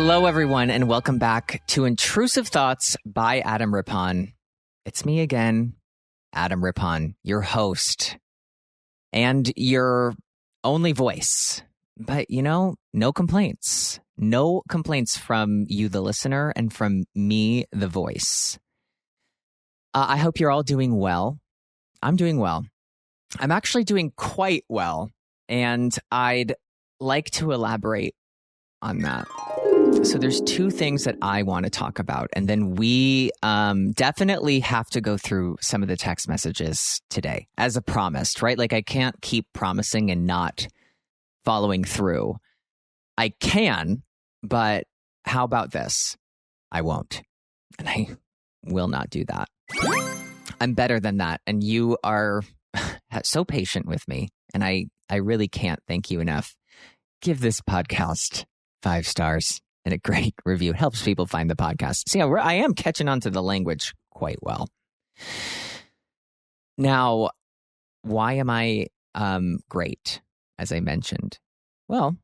Hello, everyone, and welcome back to Intrusive Thoughts by Adam Rippon. It's me again, Adam Rippon, your host and your only voice. But, you know, no complaints. No complaints from you, the listener, and from me, the voice. I hope you're all doing well. I'm doing well. I'm actually doing quite well, and I'd like to elaborate on that. So there's two things that I want to talk about, and then we definitely have to go through some of the text messages today, as a promised, right? Like I can't keep promising and not following through. I can, but how about this? I won't, and I will not do that. I'm better than that, and you are so patient with me, and I really can't thank you enough. Give this podcast 5 stars and a great review. It helps people find the podcast. See, I am catching on to the language quite well. Now, why am I great, as I mentioned? Well,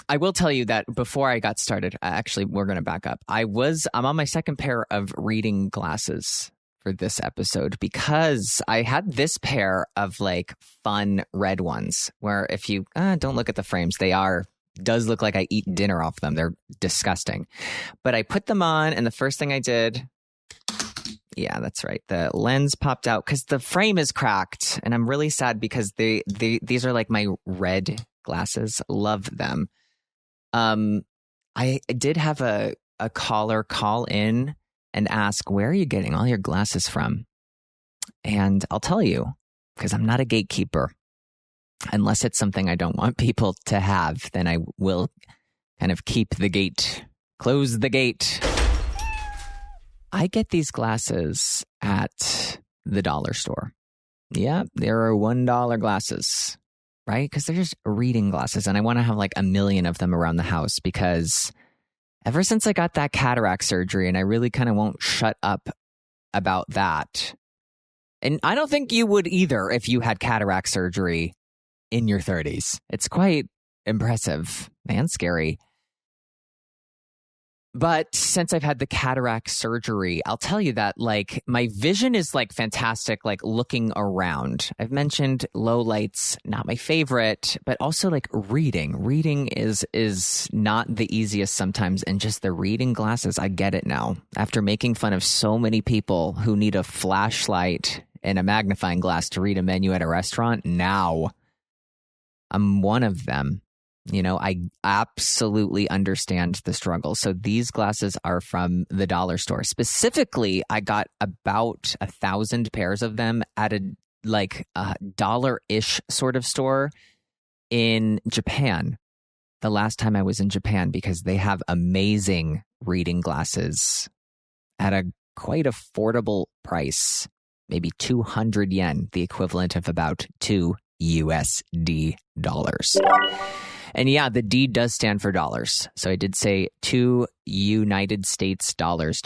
I will tell you that before I got started, actually, we're going to back up. I'm on my second pair of reading glasses for this episode because I had this pair of like fun red ones where if you don't look at the frames, does look like I eat dinner off them. They're disgusting. But I put them on and the first thing I did, yeah, that's right. The lens popped out because the frame is cracked and I'm really sad because these are like my red glasses. Love them. I did have a caller call in and ask, where are you getting all your glasses from? And I'll tell you, because I'm not a gatekeeper. Unless it's something I don't want people to have, then I will kind of close the gate. I get these glasses at the dollar store. Yeah, there are $1 glasses, right? Because they're just reading glasses. And I want to have like 1 million of them around the house because ever since I got that cataract surgery, and I really kind of won't shut up about that. And I don't think you would either if you had cataract surgery in your 30s. It's quite impressive and scary. But since I've had the cataract surgery, I'll tell you that like my vision is like fantastic, like looking around. I've mentioned low lights, not my favorite, but also like reading. Reading is not the easiest sometimes. And just the reading glasses, I get it now. After making fun of so many people who need a flashlight and a magnifying glass to read a menu at a restaurant, now I'm one of them. You know, I absolutely understand the struggle. So these glasses are from the dollar store. Specifically, I got about 1,000 pairs of them at a dollar-ish sort of store in Japan. The last time I was in Japan, because they have amazing reading glasses at a quite affordable price, maybe 200 yen, the equivalent of about $2 USD. And yeah, the D does stand for dollars. So I did say 2 United States dollars.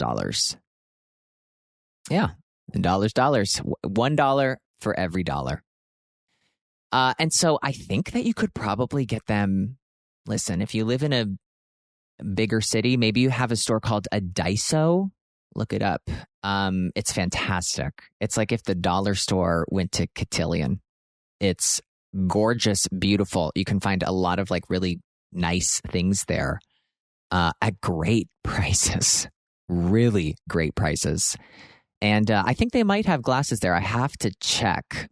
Yeah, dollars. $1 for every dollar. And so I think that you could probably get them. Listen, if you live in a bigger city, maybe you have a store called a Daiso. Look it up. It's fantastic. It's like if the dollar store went to cotillion. It's gorgeous, beautiful. You can find a lot of like really nice things there at great prices, really great prices. And I think they might have glasses there. I have to check.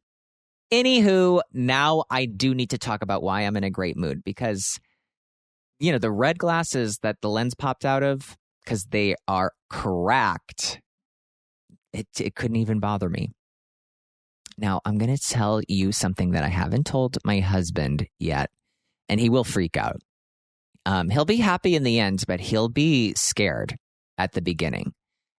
Anywho, now I do need to talk about why I'm in a great mood because, you know, the red glasses that the lens popped out of, because they are cracked, it couldn't even bother me. Now, I'm going to tell you something that I haven't told my husband yet, and he will freak out. He'll be happy in the end, but he'll be scared at the beginning.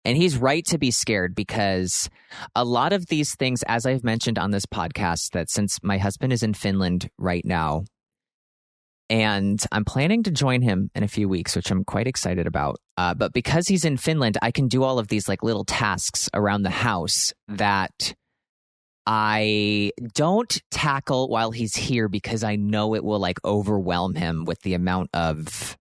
And he's right to be scared because a lot of these things, as I've mentioned on this podcast, that since my husband is in Finland right now, and I'm planning to join him in a few weeks, which I'm quite excited about. But because he's in Finland, I can do all of these like little tasks around the house that I don't tackle while he's here because I know it will like overwhelm him with the amount of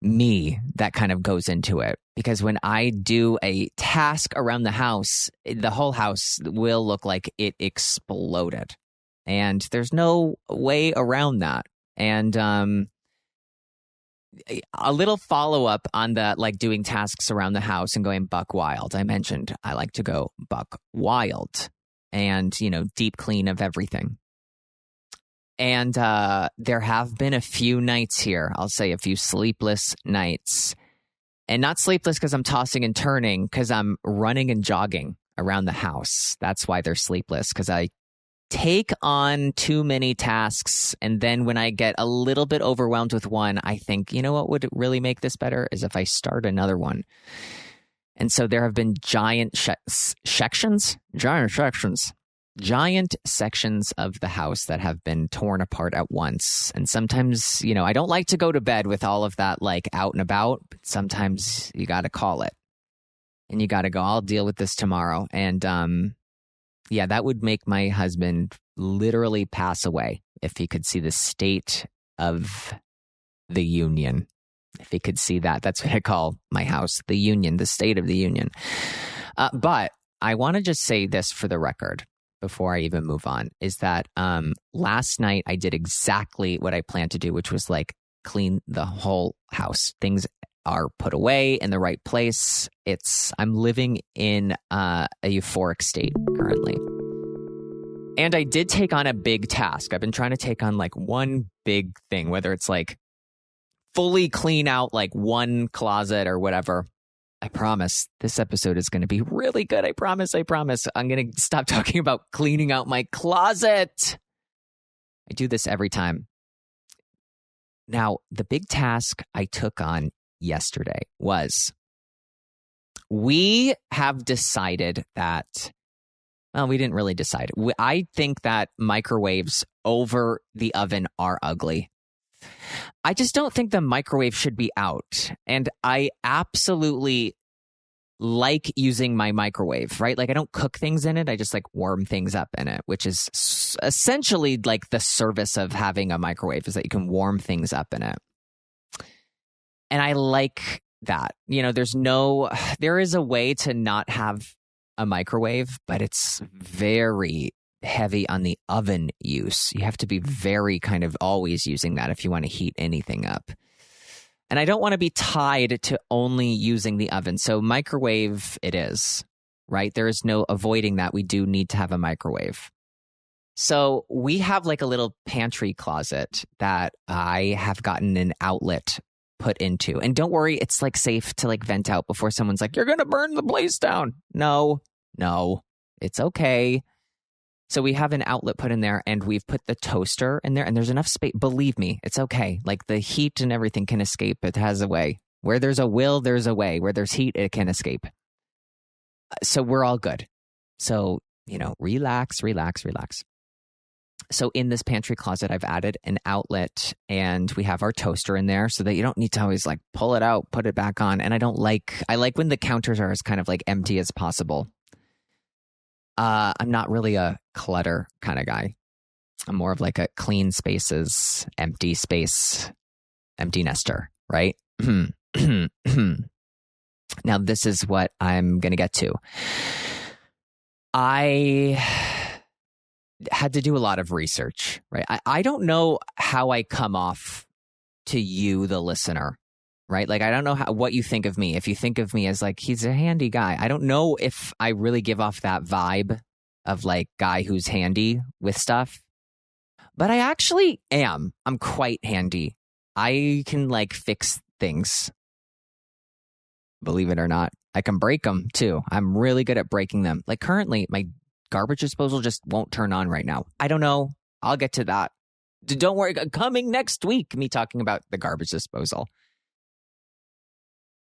me that kind of goes into it, because when I do a task around the house, the whole house will look like it exploded, and there's no way around that. And a little follow-up on the like doing tasks around the house and going buck wild. I mentioned I like to go buck wild and, deep clean of everything. And there have been a few nights here, I'll say a few sleepless nights. And not sleepless because I'm tossing and turning, because I'm running and jogging around the house. That's why they're sleepless, because I take on too many tasks. And then when I get a little bit overwhelmed with one, I think, what would really make this better is if I start another one. And so there have been giant sections of the house that have been torn apart at once. And sometimes, I don't like to go to bed with all of that like out and about, but sometimes you got to call it and you got to go, I'll deal with this tomorrow. And that would make my husband literally pass away if he could see the state of the union. If he could see that. That's what I call my house, the union, the state of the union. But I want to just say this for the record before I even move on, is that last night I did exactly what I planned to do, which was like clean the whole house. Things are put away in the right place. I'm living in a euphoric state currently. And I did take on a big task. I've been trying to take on like one big thing, whether it's like fully clean out like one closet or whatever. I promise this episode is going to be really good. I promise. I'm going to stop talking about cleaning out my closet. I do this every time. Now, the big task I took on yesterday was we have decided that, well, we didn't really decide. I think that microwaves over the oven are ugly. I just don't think the microwave should be out. And I absolutely like using my microwave, right? Like I don't cook things in it. I just like warm things up in it, which is essentially like the service of having a microwave, is that you can warm things up in it. And I like that. There is a way to not have a microwave, but it's very heavy on the oven use. You have to be very kind of always using that if you want to heat anything up. And I don't want to be tied to only using the oven. So microwave it is, right? There is no avoiding that. We do need to have a microwave. So we have like a little pantry closet that I have gotten an outlet put into. And don't worry, it's like safe to like vent out before someone's like, you're going to burn the place down. No, it's okay. So we have an outlet put in there, and we've put the toaster in there, and there's enough space. Believe me, it's okay. Like the heat and everything can escape. It has a way. Where there's a will, there's a way. Where there's heat, it can escape. So we're all good. So, relax. So in this pantry closet, I've added an outlet, and we have our toaster in there so that you don't need to always like pull it out, put it back on. And I like when the counters are as kind of like empty as possible. I'm not really a clutter kind of guy. I'm more of like a clean spaces, empty space, empty nester, right? Now, this is what I'm going to get to. I had to do a lot of research, right? I don't know how I come off to you, the listener, right? Like, I don't know what you think of me. If you think of me as like, he's a handy guy, I don't know if I really give off that vibe of like guy who's handy with stuff, but I actually am. I'm quite handy. I can like fix things. Believe it or not, I can break them too. I'm really good at breaking them. Like currently, my garbage disposal just won't turn on right now. I don't know. I'll get to that. Don't worry. Coming next week, me talking about the garbage disposal.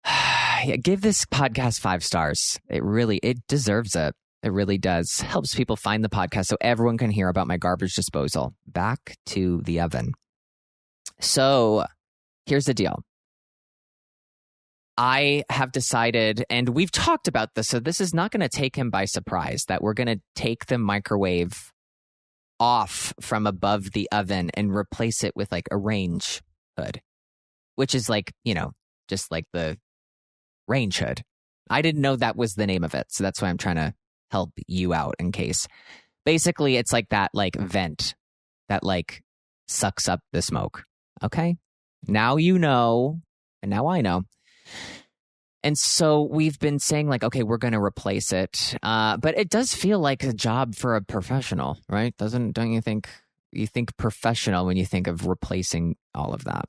Yeah, give this podcast 5 stars. It deserves it. It really does. Helps people find the podcast so everyone can hear about my garbage disposal. Back to the oven. So here's the deal. I have decided, and we've talked about this, so this is not going to take him by surprise, that we're going to take the microwave off from above the oven and replace it with like a range. hood, which is like, just like the range hood. I didn't know that was the name of it. So that's why I'm trying to help you out in case. Basically, it's like that like vent that like sucks up the smoke. Okay. Now you know, and now I know. And so we've been saying like, okay, we're going to replace it. But it does feel like a job for a professional, right? Don't you think professional when you think of replacing all of that?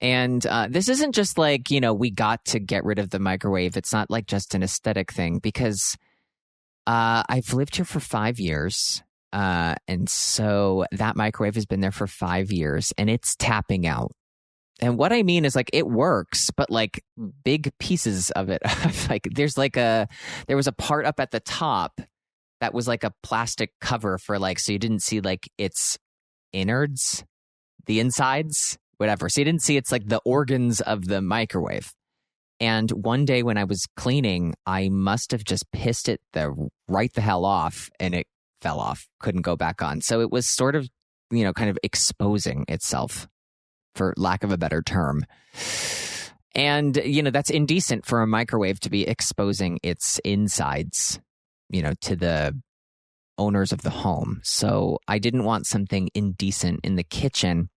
And this isn't just like, we got to get rid of the microwave. It's not like just an aesthetic thing because I've lived here for 5 years. And so that microwave has been there for 5 years and it's tapping out. And what I mean is like it works, but like big pieces of it, like there was a part up at the top that was like a plastic cover for like, so you didn't see like its innards, the insides, whatever. So you didn't see it's like the organs of the microwave. And one day when I was cleaning, I must have just pissed it right the hell off and it fell off, couldn't go back on. So it was sort of, kind of exposing itself, for lack of a better term. And, that's indecent for a microwave to be exposing its insides, to the owners of the home. So I didn't want something indecent in the kitchen.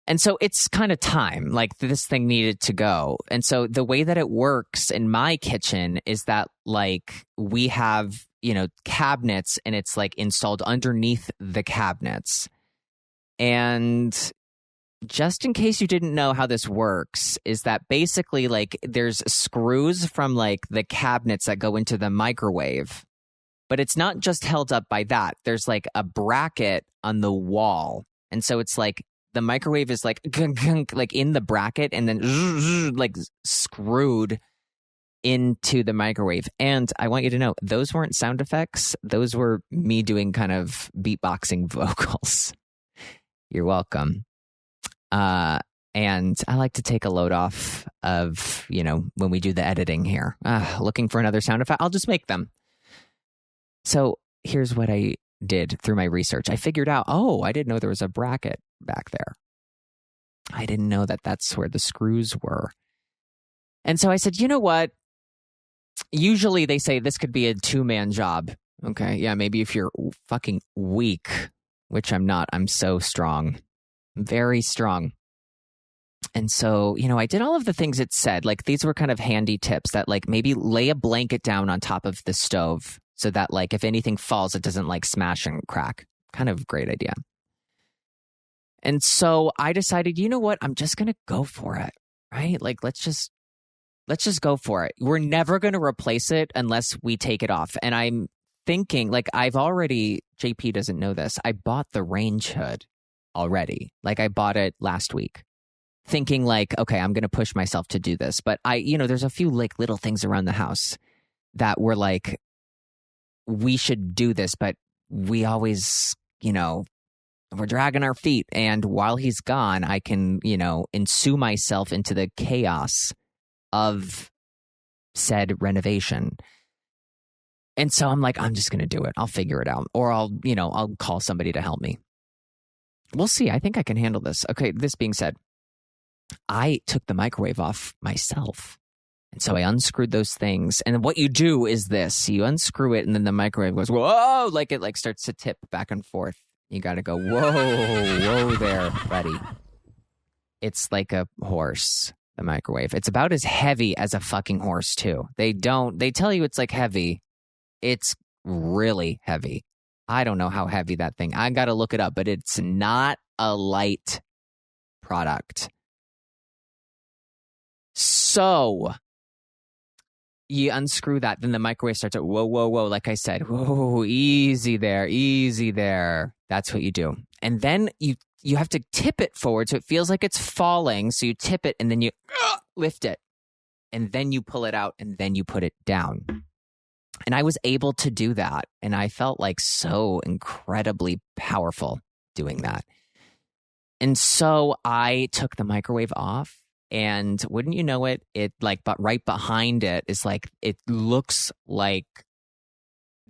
And so it's kind of time, like this thing needed to go. And so the way that it works in my kitchen is that like we have, cabinets and it's like installed underneath the cabinets. And just in case you didn't know how this works, is that basically like there's screws from like the cabinets that go into the microwave, but it's not just held up by that. There's like a bracket on the wall. And so it's like the microwave is like in the bracket and then like screwed into the microwave. And I want you to know, those weren't sound effects. Those were me doing kind of beatboxing vocals. You're welcome. And I like to take a load off of, when we do the editing here. Looking for another sound effect, I'll just make them. So here's what I did through my research. I figured out, I didn't know there was a bracket back there. I didn't know that that's where the screws were. And so I said, you know what? Usually they say this could be a 2-man job. Okay. Yeah. Maybe if you're fucking weak, which I'm not, I'm so strong. Very strong. And so, I did all of the things it said. Like these were kind of handy tips that like maybe lay a blanket down on top of the stove so that like if anything falls, it doesn't like smash and crack. Kind of great idea. And so I decided, you know what? I'm just going to go for it, right? Like let's just go for it. We're never going to replace it unless we take it off. And I'm thinking like JP doesn't know this. I bought the range hood already. Like I bought it last week thinking like, okay, I'm going to push myself to do this. But there's a few like little things around the house that were like, we should do this, but we always, we're dragging our feet. And while he's gone, I can, ensue myself into the chaos of said renovation. And so I'm like, I'm just going to do it. I'll figure it out. Or I'll call somebody to help me. We'll see. I think I can handle this. Okay, this being said, I took the microwave off myself. And so I unscrewed those things. And what you do is this. You unscrew it and then the microwave goes, whoa, like it like starts to tip back and forth. You got to go, whoa there, buddy. It's like a horse, the microwave. It's about as heavy as a fucking horse too. They tell you it's like heavy. It's really heavy. I don't know how heavy that thing. I got to look it up, but it's not a light product. So you unscrew that, then the microwave starts at whoa. Like I said, whoa, easy there. That's what you do. And then you have to tip it forward so it feels like it's falling. So you tip it and then you lift it. And then you pull it out and then you put it down. And I was able to do that. And I felt like so incredibly powerful doing that. And so I took the microwave off. And wouldn't you know it, but right behind it is like, it looks like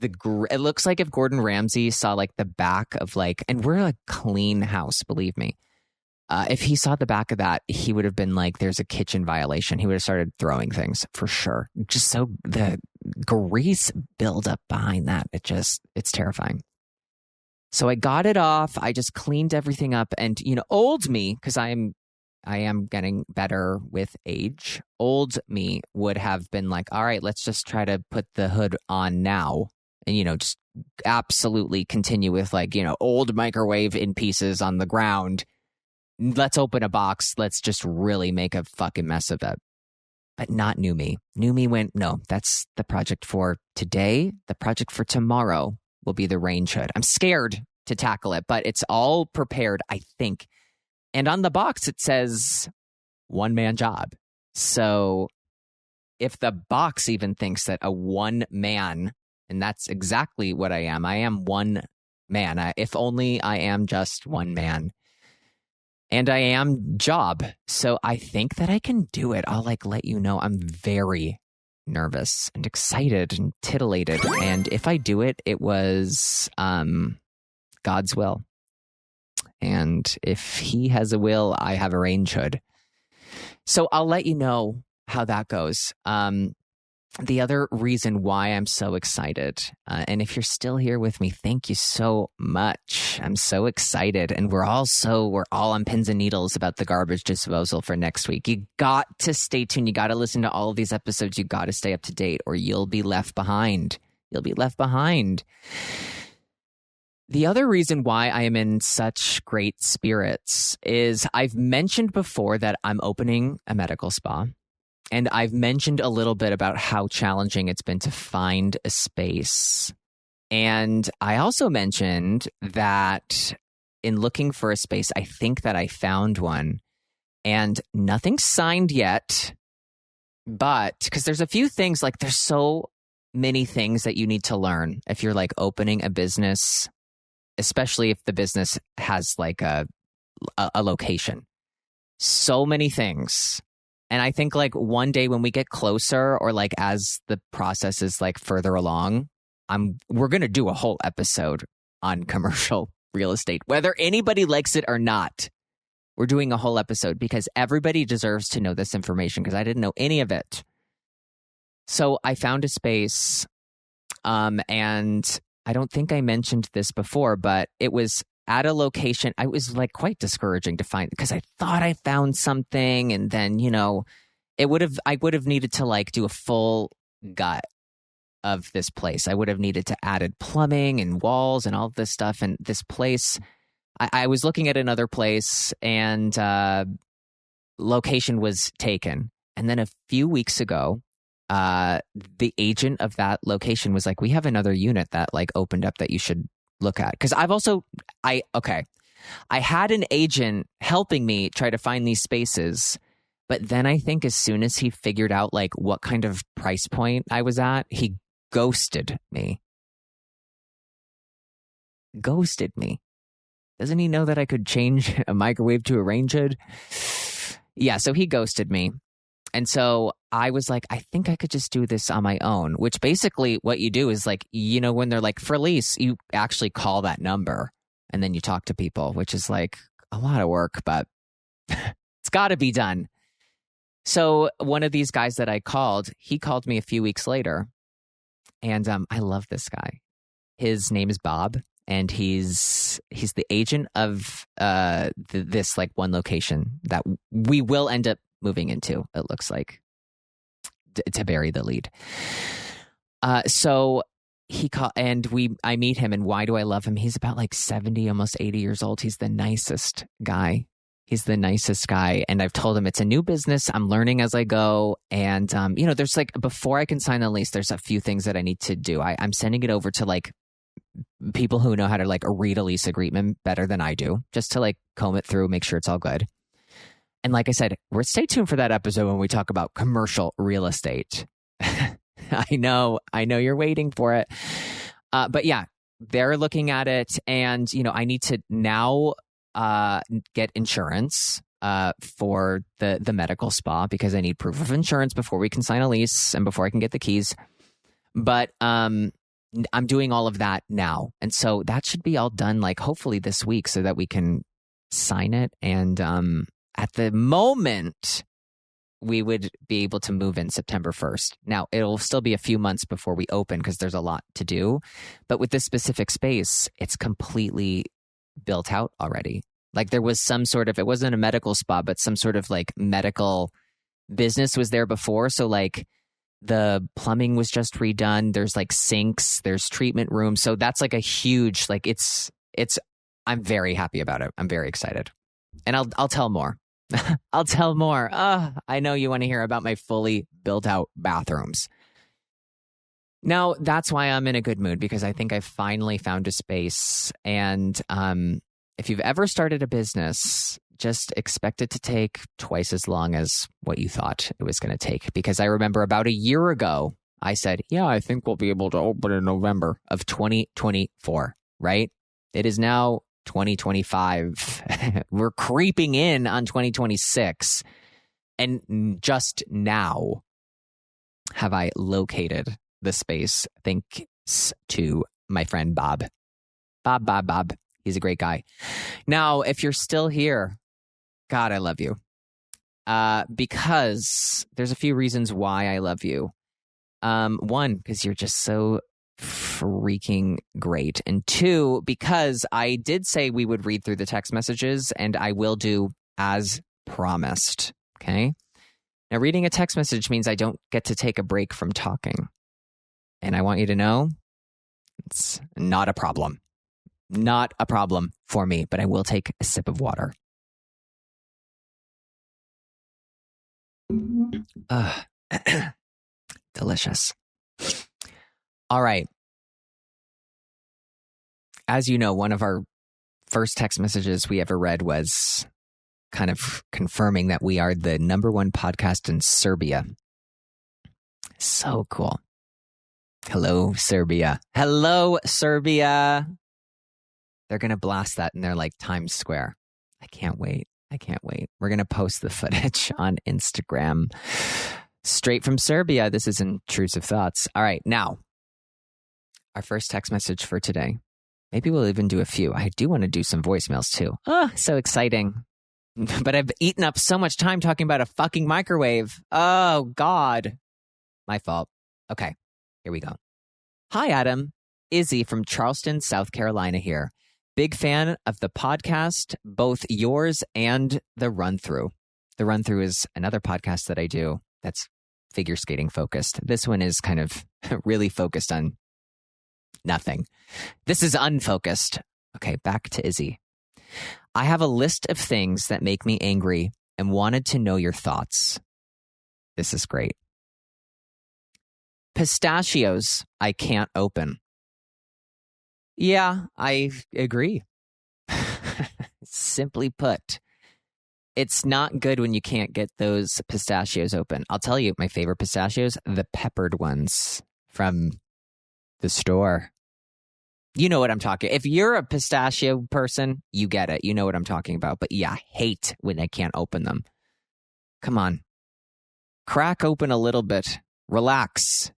if Gordon Ramsay saw like the back of like, and we're a clean house, believe me. If he saw the back of that, he would have been like, there's a kitchen violation. He would have started throwing things for sure. Just so the grease buildup behind that, it's terrifying. So I got it off. I just cleaned everything up, and old me, because I am getting better with age. Old me would have been like, all right, let's just try to put the hood on now, and just absolutely continue with old microwave in pieces on the ground. Let's open a box. Let's just really make a fucking mess of it. But not new me. New me went, no, that's the project for today. The project for tomorrow will be the range hood. I'm scared to tackle it, but it's all prepared, I think. And on the box, it says one-man job. So if the box even thinks that a one-man, and that's exactly what I am one man. If only I am just one man. And I am job. So I think that I can do it. I'll let you know. I'm very nervous and excited and titillated. And if I do it, it was God's will. And if he has a will, I have a range hood. So I'll let you know how that goes. The other reason why I'm so excited, and if you're still here with me, thank you so much. I'm so excited. And we're all on pins and needles about the garbage disposal for next week. You got to stay tuned. You got to listen to all of these episodes. You got to stay up to date, or you'll be left behind. You'll be left behind. The other reason why I am in such great spirits is I've mentioned before that I'm opening a medical spa. And I've mentioned a little bit about how challenging it's been to find a space. And I also mentioned that in looking for a space, I think that I found one. And nothing's signed yet. But because there's a few things, there's so many things that you need to learn if you're opening a business, especially if the business has a location. So many things. And I think one day when we get closer, or as the process is further along, we're going to do a whole episode on commercial real estate, whether anybody likes it or not. We're doing a whole episode because everybody deserves to know this information, because I didn't know any of it. So I found a space, and I don't think I mentioned this before, but it was at a location. I was quite discouraging to find, because I thought I found something, and then I would have needed to do a full gut of this place. I would have needed to added plumbing and walls and all of this stuff. And this place, I was looking at another place, and location was taken. And then a few weeks ago, the agent of that location was like, we have another unit that opened up that you should look at. Because I had an agent helping me try to find these spaces, but then I think as soon as he figured out what kind of price point I was at, he ghosted me. Doesn't he know that I could change a microwave to a range hood? Yeah, so he ghosted me. And so I was like, I think I could just do this on my own, which basically what you do is when they're for lease, you actually call that number and then you talk to people, which is a lot of work, but it's got to be done. So one of these guys that I called, he called me a few weeks later, and I love this guy. His name is Bob, and he's the agent of this one location that we will end up moving into, it looks like, to bury the lead. So he called, and I meet him, and why do I love him? He's about 70, almost 80 years old. He's the nicest guy. And I've told him it's a new business. I'm learning as I go. And, there's before I can sign the lease, there's a few things that I need to do. I'm sending it over to people who know how to read a lease agreement better than I do, just to comb it through, make sure it's all good. And like I said, stay tuned for that episode when we talk about commercial real estate. I know you're waiting for it. But yeah, they're looking at it, and, I need to now get insurance for the medical spa, because I need proof of insurance before we can sign a lease and before I can get the keys. But I'm doing all of that now. And so that should be all done hopefully this week, so that we can sign it. And at the moment, we would be able to move in September 1st. Now, it'll still be a few months before we open because there's a lot to do. But with this specific space, it's completely built out already. Like there was some sort of, it wasn't a medical spa, but some sort of like medical business was there before. So like the plumbing was just redone. There's like sinks, there's treatment rooms. So that's like a huge, like I'm very happy about it. I'm very excited. And I'll tell more. I'll tell more. I know you want to hear about my fully built out bathrooms. Now, that's why I'm in a good mood, because I think I finally found a space. And if you've ever started a business, just expect it to take twice as long as what you thought it was going to take. Because I remember about a year ago, I said, yeah, I think we'll be able to open in November of 2024, right? It is now 2025. We're creeping in on 2026. And just now have I located the space thanks to my friend Bob. Bob. He's a great guy. Now, if you're still here, God, I love you. Because there's a few reasons why I love you. One, because you're just so freaking great. And two, because I did say we would read through the text messages, and I will do as promised. Okay? Now, reading a text message means I don't get to take a break from talking. And I want you to know it's not a problem. Not a problem for me, but I will take a sip of water. Delicious. All right. As you know, one of our first text messages we ever read was kind of confirming that we are the #1 podcast in Serbia. So cool. Hello, Serbia. Hello, Serbia. They're going to blast that in their like Times Square. I can't wait. We're going to post the footage on Instagram. Straight from Serbia. This is Intrusive Thoughts. All right. Now, our first text message for today. Maybe we'll even do a few. I do want to do some voicemails too. Oh, so exciting. But I've eaten up so much time talking about a fucking microwave. Oh, God. My fault. Okay. Here we go. Hi, Adam. Izzy from Charleston, South Carolina here. Big fan of the podcast, both yours and The Run Through. The Run Through is another podcast that I do that's figure skating focused. This one is kind of really focused on nothing. This is unfocused. Okay, back to Izzy. I have a list of things that make me angry and wanted to know your thoughts. This is great. Pistachios I can't open. Yeah, I agree. Simply put, it's not good when you can't get those pistachios open. I'll tell you, my favorite pistachios, the peppered ones from the store. You know what I'm talking. If you're a pistachio person, you get it. You know what I'm talking about. But yeah, I hate when I can't open them. Come on. Crack open a little bit. Relax.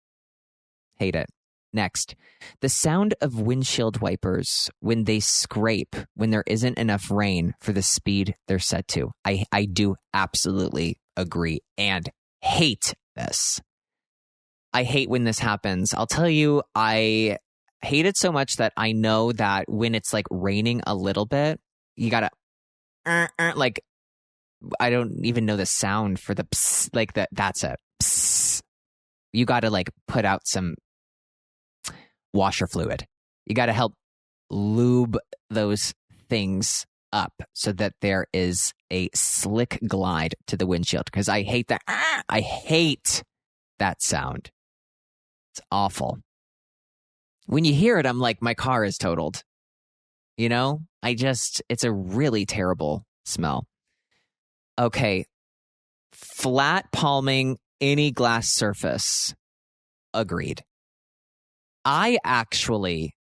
Hate it. Next, the sound of windshield wipers when they scrape when there isn't enough rain for the speed they're set to. I do absolutely agree and hate this. I hate when this happens. I'll tell you, I hate it so much that I know that when it's like raining a little bit, you gotta like, I don't even know the sound for the pss, like that. That's it. Pss. You gotta like put out some washer fluid. You got to help lube those things up so that there is a slick glide to the windshield, because I hate that. I hate that sound. It's awful. When you hear it, I'm like, my car is totaled. You know, it's a really terrible smell. Okay. Flat palming any glass surface. Agreed. I actually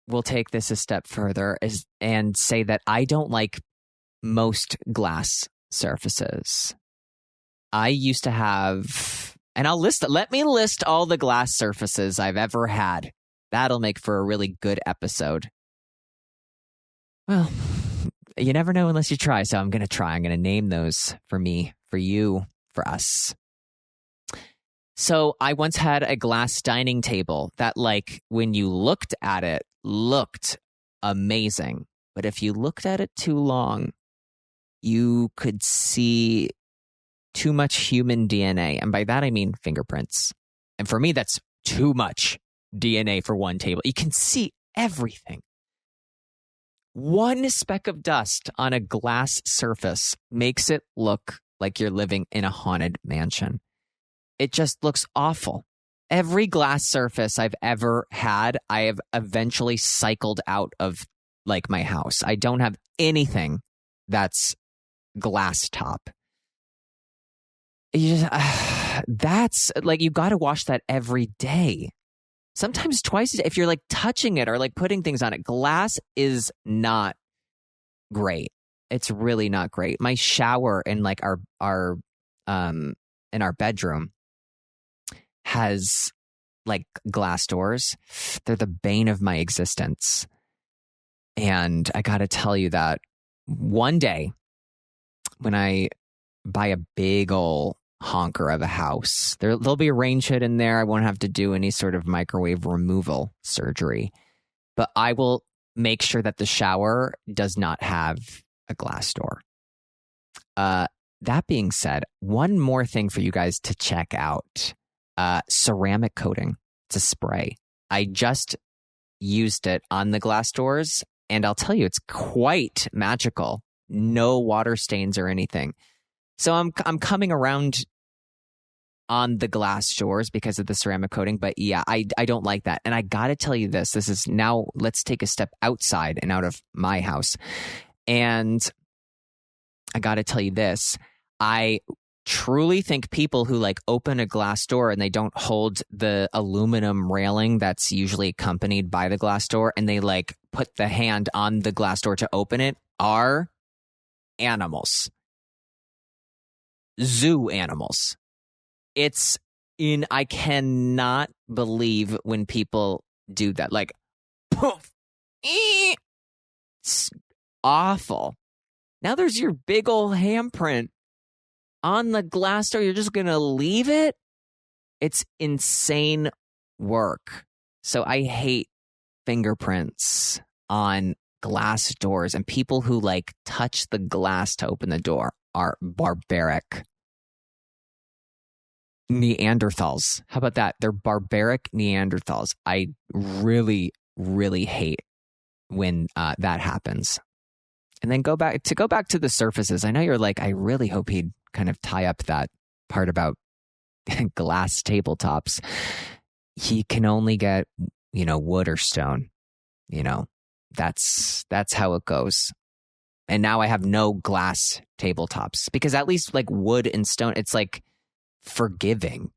will take this a step further and say that I don't like most glass surfaces. I used to have, and let me list all the glass surfaces I've ever had. That'll make for a really good episode. Well, You never know unless you try. So I'm going to try. I'm going to name those for me, for you, for us. So I once had a glass dining table that, like, when you looked at it, looked amazing. But if you looked at it too long, you could see too much human DNA. And by that, I mean fingerprints. And for me, that's too much DNA for one table. You can see everything. One speck of dust on a glass surface makes it look like you're living in a haunted mansion. It just looks awful. Every glass surface I've ever had, I have eventually cycled out of, like, my house. I don't have anything that's glass top. You just, that's like, you got to wash that every day. Sometimes twice a day if you're like touching it or like putting things on it. Glass is not great. It's really not great. My shower in like our in our bedroom has like glass doors. They're the bane of my existence. And I got to tell you that one day when I buy a big old honker of a house, there'll be a range hood in there. I won't have to do any sort of microwave removal surgery, but I will make sure that the shower does not have a glass door. That being said, one more thing for you guys to check out. Ceramic coating. It's a spray. I just used it on the glass doors, and I'll tell you, it's quite magical. No water stains or anything. So I'm coming around on the glass doors because of the ceramic coating, but yeah, I don't like that. And I got to tell you this is now, let's take a step outside and out of my house. And I got to tell you this, I truly think people who like open a glass door and they don't hold the aluminum railing that's usually accompanied by the glass door and they like put the hand on the glass door to open it are animals. Zoo animals. I cannot believe when people do that. Like, poof, it's awful. Now there's your big old handprint on the glass door. You're just going to leave it? It's insane work. So I hate fingerprints on glass doors, and people who like touch the glass to open the door are barbaric. Neanderthals. How about that? They're barbaric Neanderthals. I really, really hate when that happens. And then go back to the surfaces. I know you're like, I really hope he'd kind of tie up that part about glass tabletops. He can only get, wood or stone. That's how it goes. And now I have no glass tabletops because at least like wood and stone, it's like forgiving,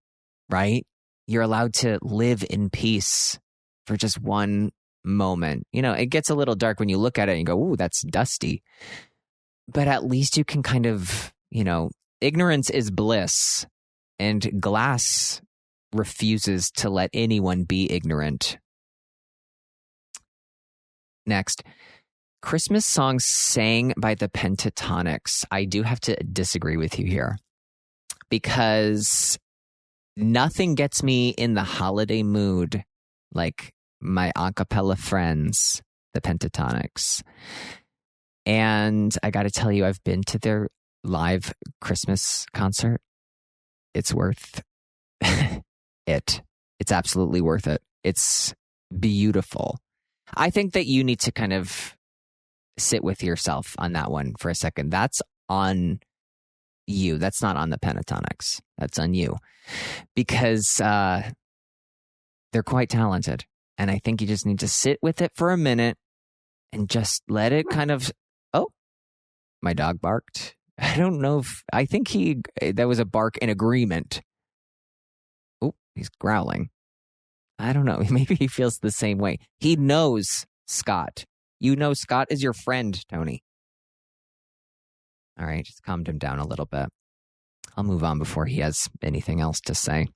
right? You're allowed to live in peace for just one moment. It gets a little dark when you look at it and you go, ooh, that's dusty. But at least you can kind of, ignorance is bliss, and glass refuses to let anyone be ignorant. Next, Christmas songs sang by the Pentatonics. I do have to disagree with you here because nothing gets me in the holiday mood like my a cappella friends, the Pentatonics. And I got to tell you, I've been to their live Christmas concert. It's worth it. It's absolutely worth it. It's beautiful. I think that you need to kind of sit with yourself on that one for a second. That's on you. That's not on the Pentatonics. That's on you. Because they're quite talented. And I think you just need to sit with it for a minute and just let it kind of, oh, my dog barked. I don't know I think that was a bark in agreement. Oh, he's growling. I don't know. Maybe he feels the same way. He knows Scott. Scott is your friend, Tony. All right, just calmed him down a little bit. I'll move on before he has anything else to say.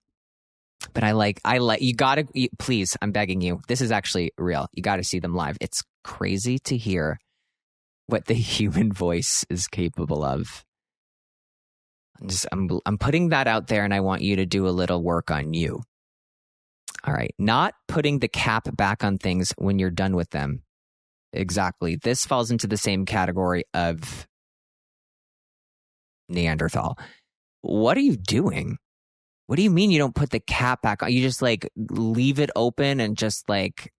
But you gotta, please, I'm begging you. This is actually real. You gotta see them live. It's crazy to hear what the human voice is capable of. I'm putting that out there, and I want you to do a little work on you. All right. Not putting the cap back on things when you're done with them. Exactly. This falls into the same category of Neanderthal. What are you doing? What do you mean you don't put the cap back on? You just like leave it open and just like,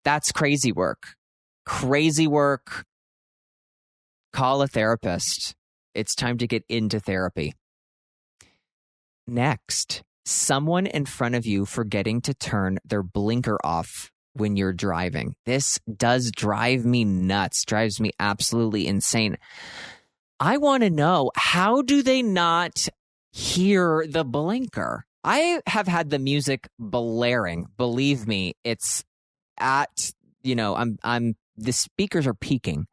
that's crazy work. Crazy work. Call a therapist. It's time to get into therapy. Next, someone in front of you forgetting to turn their blinker off when you're driving. This does drive me nuts, drives me absolutely insane. I want to know, how do they not hear the blinker? I have had the music blaring. Believe me, it's at, the speakers are peaking.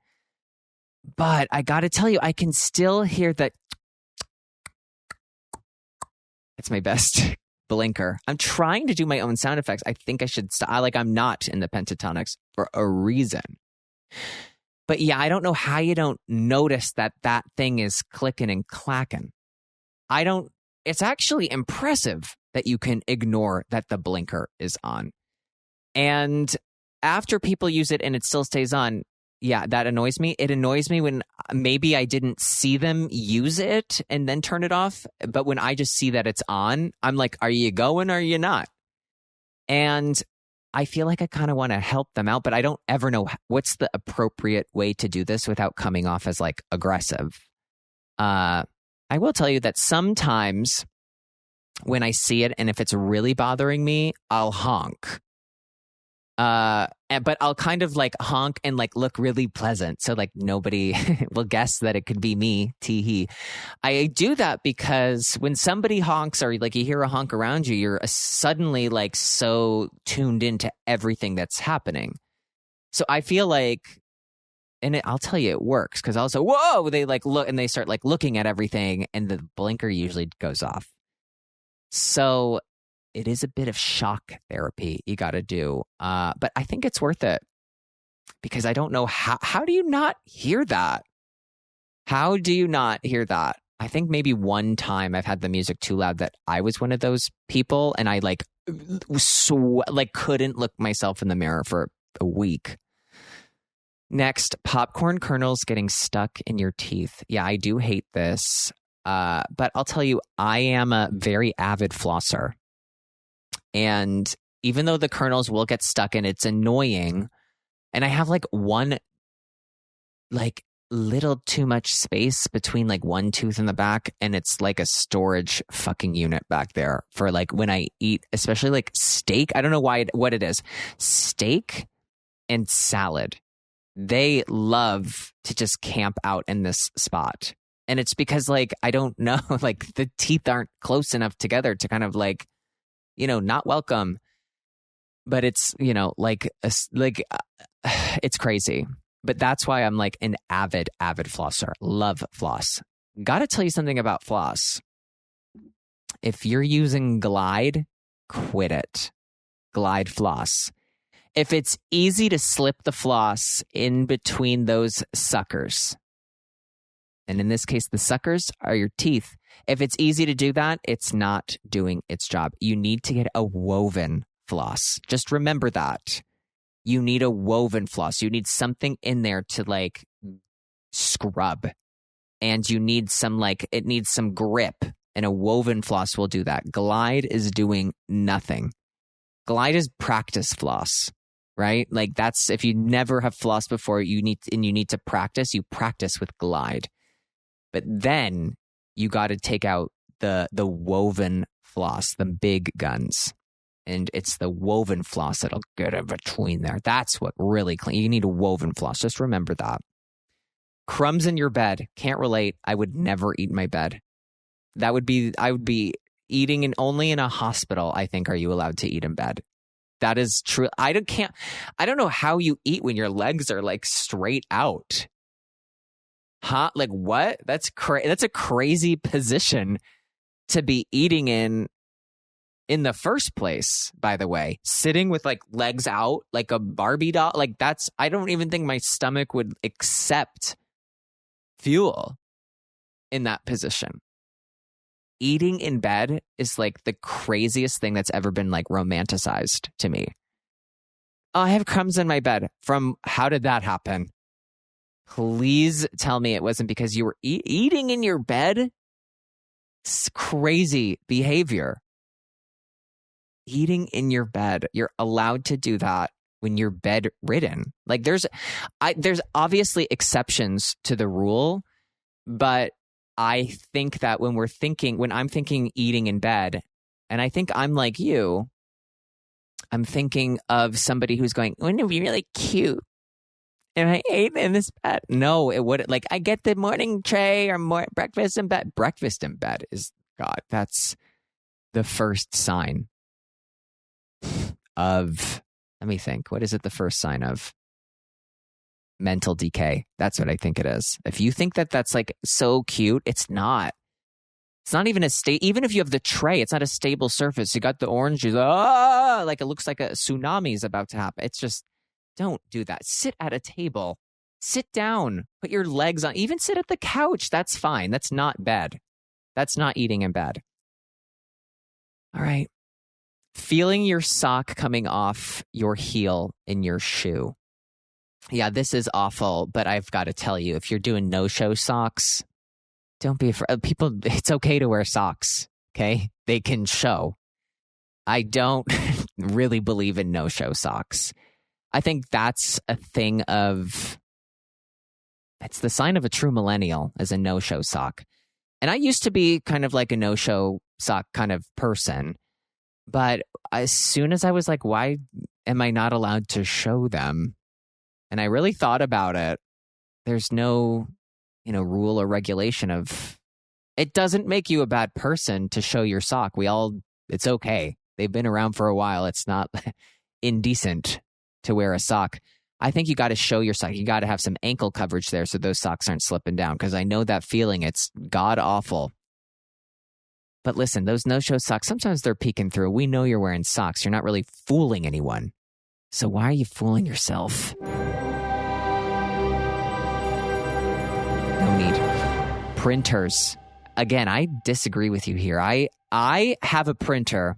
But I got to tell you, I can still hear that. It's my best blinker. I'm trying to do my own sound effects. I think I should stop. I'm not in the pentatonics for a reason. But yeah, I don't know how you don't notice that thing is clicking and clacking. It's actually impressive that you can ignore that the blinker is on. And after people use it and it still stays on, yeah, that annoys me. It annoys me when maybe I didn't see them use it and then turn it off. But when I just see that it's on, I'm like, are you going or are you not? And I feel like I kind of want to help them out, but I don't ever know what's the appropriate way to do this without coming off as like aggressive. I will tell you that sometimes when I see it and if it's really bothering me, I'll honk. But I'll kind of like honk and like look really pleasant. So like nobody will guess that it could be me, tee-hee. I do that because when somebody honks or like you hear a honk around you, you're suddenly like so tuned into everything that's happening. So I feel like, and I'll tell you it works because also, whoa, they like look and they start like looking at everything and the blinker usually goes off. So it is a bit of shock therapy you got to do. But I think it's worth it because I don't know how do you not hear that? How do you not hear that? I think maybe one time I've had the music too loud that I was one of those people and I couldn't look myself in the mirror for a week. Next, popcorn kernels getting stuck in your teeth. Yeah, I do hate this. But I'll tell you, I am a very avid flosser. And even though the kernels will get stuck and it's annoying, and I have like one like little too much space between like one tooth in the back, and it's like a storage fucking unit back there for like when I eat, especially like steak. I don't know what it is. Steak and salad. They love to just camp out in this spot. And it's because like, I don't know, like the teeth aren't close enough together to kind of like, not welcome, but it's, it's crazy. But that's why I'm like an avid flosser. Love floss. Got to tell you something about floss. If you're using Glide, quit it. Glide floss. If it's easy to slip the floss in between those suckers, and in this case, the suckers are your teeth. If it's easy to do that, it's not doing its job. You need to get a woven floss. Just remember that. You need a woven floss. You need something in there to like scrub. And you need it needs some grip. And a woven floss will do that. Glide is doing nothing. Glide is practice floss, right? Like that's, if you never have flossed before, you need to practice. You practice with Glide. But then you got to take out the woven floss, the big guns. And it's the woven floss that'll get in between there. That's what really clean. You need a woven floss. Just remember that. Crumbs in your bed. Can't relate. I would never eat in my bed. I would be eating only in a hospital, I think, are you allowed to eat in bed. That is true. I don't know how you eat when your legs are like straight out. Huh? Like what? That's a crazy position to be eating in in the first place, by the way, sitting with like legs out like a Barbie doll. Like I don't even think my stomach would accept fuel in that position. Eating in bed is like the craziest thing that's ever been like romanticized to me. Oh, I have crumbs in my bed. How did that happen? Please tell me it wasn't because you were eating in your bed. It's crazy behavior. Eating in your bed. You're allowed to do that when you're bedridden. Like there's obviously exceptions to the rule, but I think that when I'm thinking eating in bed, and I think I'm like you, I'm thinking of somebody who's going, wouldn't it be really cute if I ate in this bed? No, it wouldn't. Like I get the morning tray or more breakfast in bed. Breakfast in bed is, God, that's the first sign of, let me think, what is it the first sign of? Mental decay. That's what I think it is. If you think that that's like so cute, it's not. It's not even even if you have the tray, it's not a stable surface. You got the oranges, like it looks like a tsunami is about to happen. It's just, don't do that. Sit at a table. Sit down. Put your legs on. Even sit at the couch. That's fine. That's not bed. That's not eating in bed. All right. Feeling your sock coming off your heel in your shoe. Yeah, this is awful, but I've got to tell you, if you're doing no-show socks, don't be afraid. People, it's okay to wear socks, okay? They can show. I don't really believe in no-show socks. I think that's a thing of, it's the sign of a true millennial as a no-show sock. And I used to be kind of like a no-show sock kind of person. But as soon as I was like, why am I not allowed to show them? And I really thought about it. There's no, rule or regulation of, it doesn't make you a bad person to show your sock. It's okay. They've been around for a while. It's not indecent to wear a sock. I think you got to show your sock. You got to have some ankle coverage there so those socks aren't slipping down, because I know that feeling. It's god awful. But listen, those no-show socks, sometimes they're peeking through. We know you're wearing socks. You're not really fooling anyone. So why are you fooling yourself? No need. Printers. Again, I disagree with you here. I have a printer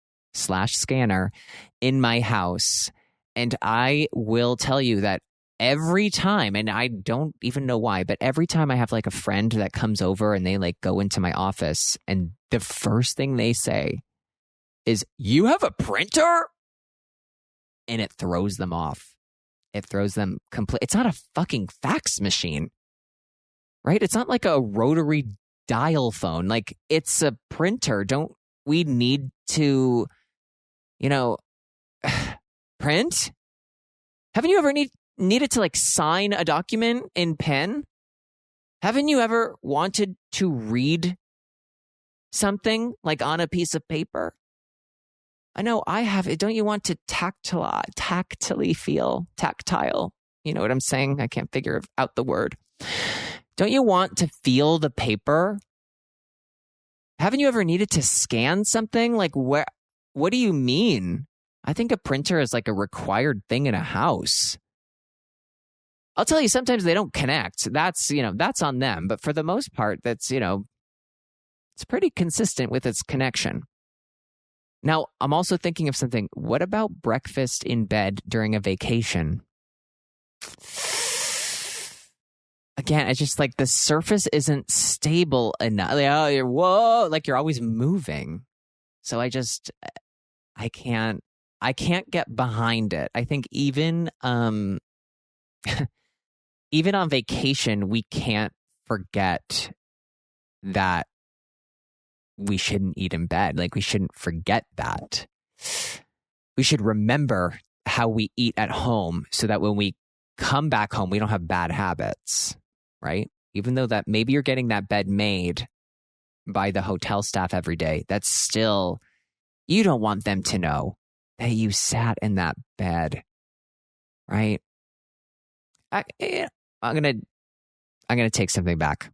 / scanner in my house, and I will tell you that every time, and I don't even know why, but every time I have like a friend that comes over and they like go into my office, and the first thing they say is, "You have a printer?" And it throws them off. It throws them complete. It's not a fucking fax machine, right? It's not like a rotary dial phone. Like, it's a printer. Don't we need to, print? Haven't you ever needed to like sign a document in pen? Haven't you ever wanted to read something like on a piece of paper? I know I have it. Don't you want to tactily feel tactile? You know what I'm saying? I can't figure out the word. Don't you want to feel the paper? Haven't you ever needed to scan something? Like, what do you mean? I think a printer is like a required thing in a house. I'll tell you, sometimes they don't connect. That's on them. But for the most part, that's, it's pretty consistent with its connection. Now, I'm also thinking of something. What about breakfast in bed during a vacation? Again, it's just like the surface isn't stable enough. Like, you're always moving. So I can't get behind it. I think even even on vacation, we can't forget that we shouldn't eat in bed. Like, we shouldn't forget that. We should remember how we eat at home so that when we come back home, we don't have bad habits, right? Even though that maybe you're getting that bed made by the hotel staff every day, that's still, you don't want them to know that you sat in that bed, right? I'm gonna take something back.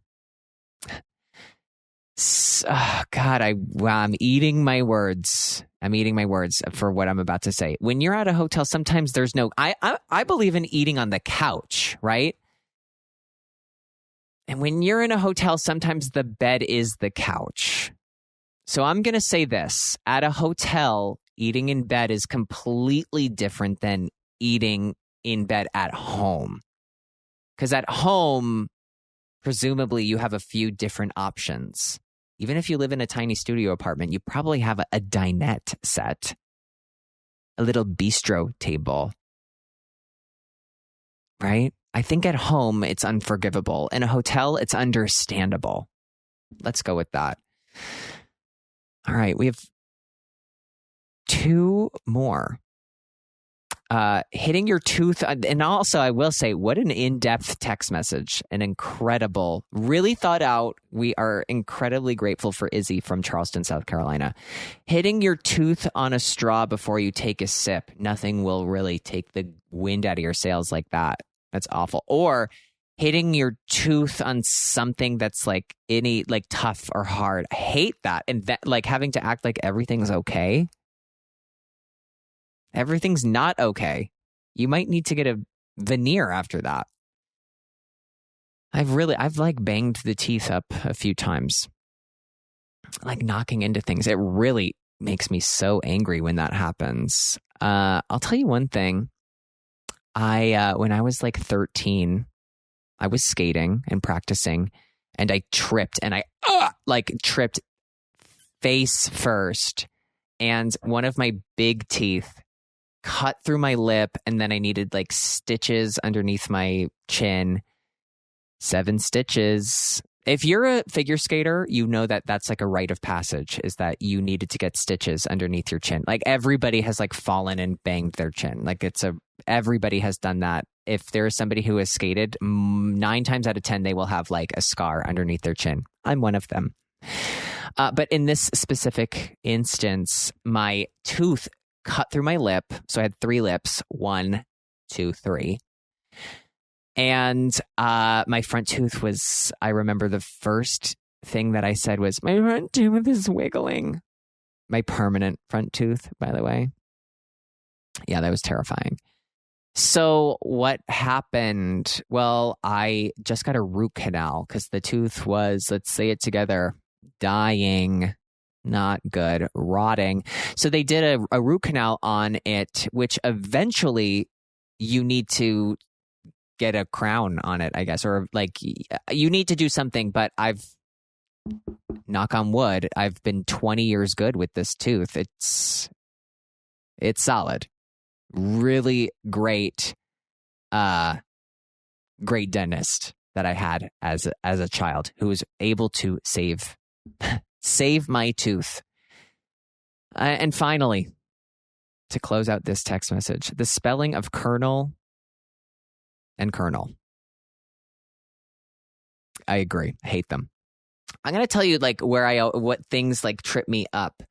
God, I'm eating my words. I'm eating my words for what I'm about to say. When you're at a hotel, sometimes there's no, I believe in eating on the couch, right? And when you're in a hotel, sometimes the bed is the couch. So I'm going to say this. At a hotel, eating in bed is completely different than eating in bed at home. Because at home, presumably you have a few different options. Even if you live in a tiny studio apartment, you probably have a dinette set, a little bistro table, right? I think at home, it's unforgivable. In a hotel, it's understandable. Let's go with that. All right, we have 2 more. Hitting your tooth. And also, I will say, what an in-depth text message. An incredible, really thought out. We are incredibly grateful for Izzy from Charleston, South Carolina. Hitting your tooth on a straw before you take a sip. Nothing will really take the wind out of your sails like that. That's awful. Or hitting your tooth on something that's like tough or hard. I hate that. And that, like, having to act like everything's okay. Everything's not okay. You might need to get a veneer after that. I've like banged the teeth up a few times, like knocking into things. It really makes me so angry when that happens. I'll tell you one thing. When I was like 13, I was skating and practicing, and I tripped, and I tripped face first, and one of my big teeth cut through my lip, and then I needed like stitches underneath my chin. 7 stitches. If you're a figure skater, you know that that's like a rite of passage, is that you needed to get stitches underneath your chin. Like everybody has like fallen and banged their chin. Like everybody has done that. If there is somebody who has skated, 9 times out of 10, they will have like a scar underneath their chin. I'm one of them. But in this specific instance, my tooth cut through my lip. So I had 3 lips, 1, 2, 3. And my front tooth was, I remember the first thing that I said was, my front tooth is wiggling. My permanent front tooth, by the way. Yeah, that was terrifying. So what happened? Well, I just got a root canal because the tooth was, let's say it together, dying. Not good, rotting. So they did a root canal on it, which eventually you need to get a crown on it, I guess, or like you need to do something. But knock on wood, I've been 20 years good with this tooth. It's solid. Really great, great dentist that I had as a child who was able to save my tooth. And finally, to close out this text message, the spelling of Colonel and Colonel. I agree. I hate them. I'm going to tell you like what things like trip me up.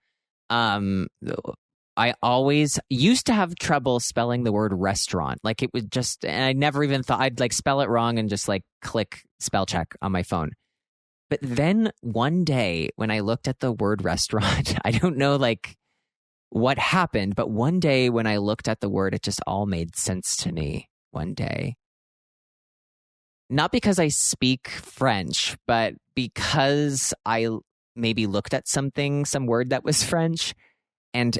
I always used to have trouble spelling the word restaurant. Like it would just, and I never even thought I'd like spell it wrong and just like click spell check on my phone. But then one day when I looked at the word restaurant, I don't know like what happened, but one day when I looked at the word, it just all made sense to me one day. Not because I speak French, but because I maybe looked at some word that was French, and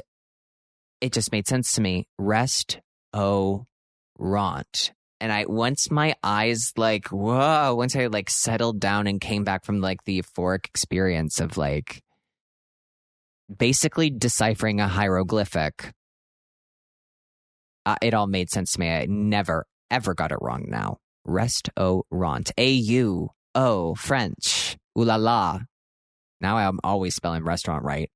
it just made sense to me. Restaurant. And once my eyes once I like settled down and came back from like the euphoric experience of like basically deciphering a hieroglyphic, it all made sense to me. I never, ever got it wrong now. Restaurant. A-U-O, French. Ooh la la. Now I'm always spelling restaurant right.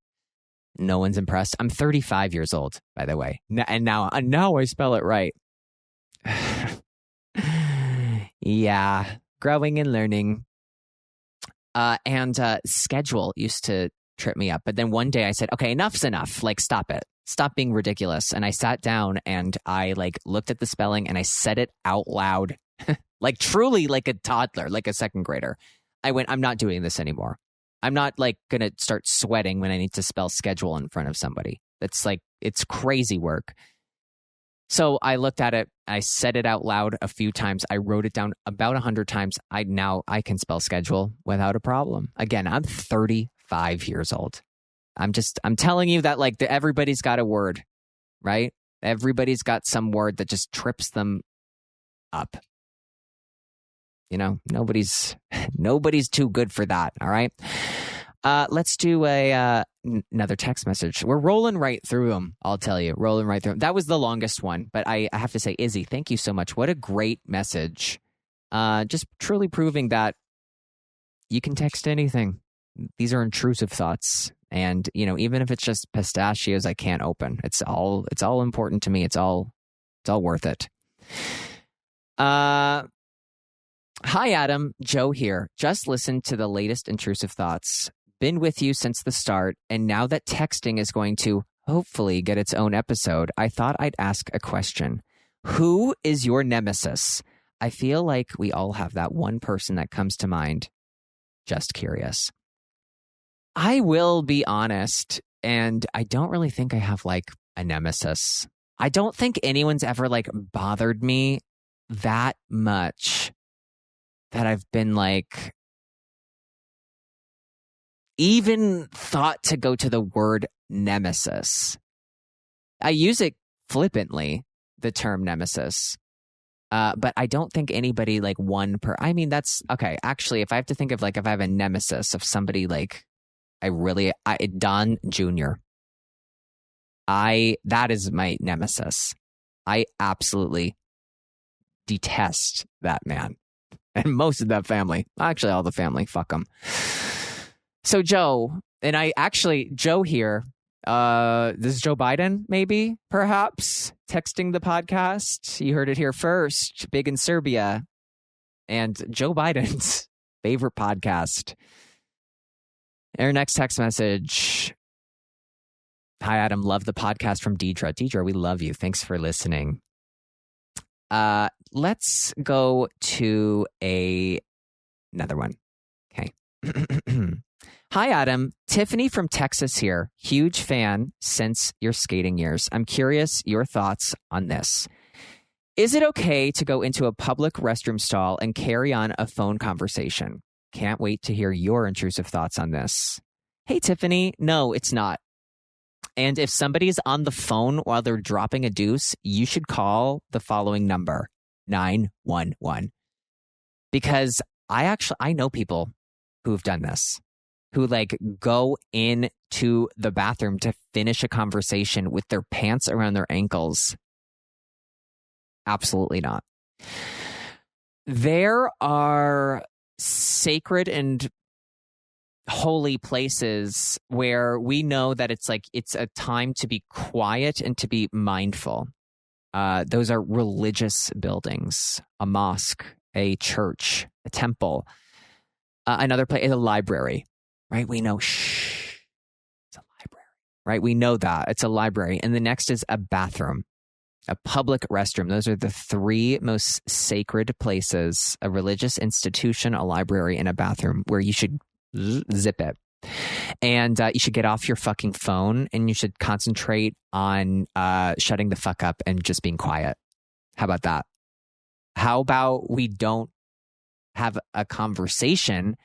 No one's impressed. I'm 35 years old, by the way. And now I spell it right. Yeah, growing and learning. And schedule used to trip me up. But then one day I said, okay, enough's enough. Like, stop it. Stop being ridiculous. And I sat down and I like looked at the spelling and I said it out loud. Like truly like a toddler, like a second grader. I went, I'm not doing this anymore. I'm not like going to start sweating when I need to spell schedule in front of somebody. It's like, it's crazy work. So I looked at it. I said it out loud a few times. I wrote it down about 100 times. I can spell schedule without a problem. Again, I'm 35 years old. I'm telling you that like everybody's got a word, right? Everybody's got some word that just trips them up. You know, nobody's too good for that. All right. Let's do another text message. We're rolling right through them. I'll tell you, rolling right through them. That was the longest one, but I have to say, Izzy, thank you so much. What a great message. Just truly proving that you can text anything. These are intrusive thoughts. And, you know, even if it's just pistachios I can't open, it's all important to me. It's all worth it. Hi, Adam. Joe here. Just listened to the latest intrusive thoughts. Been with you since the start. And now that texting is going to hopefully get its own episode, I thought I'd ask a question. Who is your nemesis? I feel like we all have that one person that comes to mind. Just curious. I will be honest, and I don't really think I have like a nemesis. I don't think anyone's ever like bothered me that much that I've been like even thought to go to the word nemesis. I use it flippantly, the term nemesis. But I don't think anybody like I mean, that's okay. Actually, if I have to think of like, if I have a nemesis of somebody like Don Jr., that is my nemesis. I absolutely detest that man. And most of that family, actually all the family, fuck them. So Joe, Joe here, this is Joe Biden, maybe, perhaps, texting the podcast. You heard it here first, big in Serbia. And Joe Biden's favorite podcast. Our next text message. Hi, Adam. Love the podcast from Deidre. Deidre, we love you. Thanks for listening. Let's go to another one. Okay. Hi, Adam. Tiffany from Texas here. Huge fan since your skating years. I'm curious your thoughts on this. Is it okay to go into a public restroom stall and carry on a phone conversation? Can't wait to hear your intrusive thoughts on this. Hey, Tiffany. No, it's not. And if somebody's on the phone while they're dropping a deuce, you should call the following number, 911. Because I know people who've done this, who like go into the bathroom to finish a conversation with their pants around their ankles. Absolutely not. There are sacred and holy places where we know that it's a time to be quiet and to be mindful. Those are religious buildings, a mosque, a church, a temple, another place, a library, right? We know, it's a library, right? We know that it's a library. And the next is a bathroom, a public restroom. Those are the three most sacred places: a religious institution, a library, and a bathroom, where you should zip it. And you should get off your fucking phone and you should concentrate on shutting the fuck up and just being quiet. How about that? How about we don't have a conversation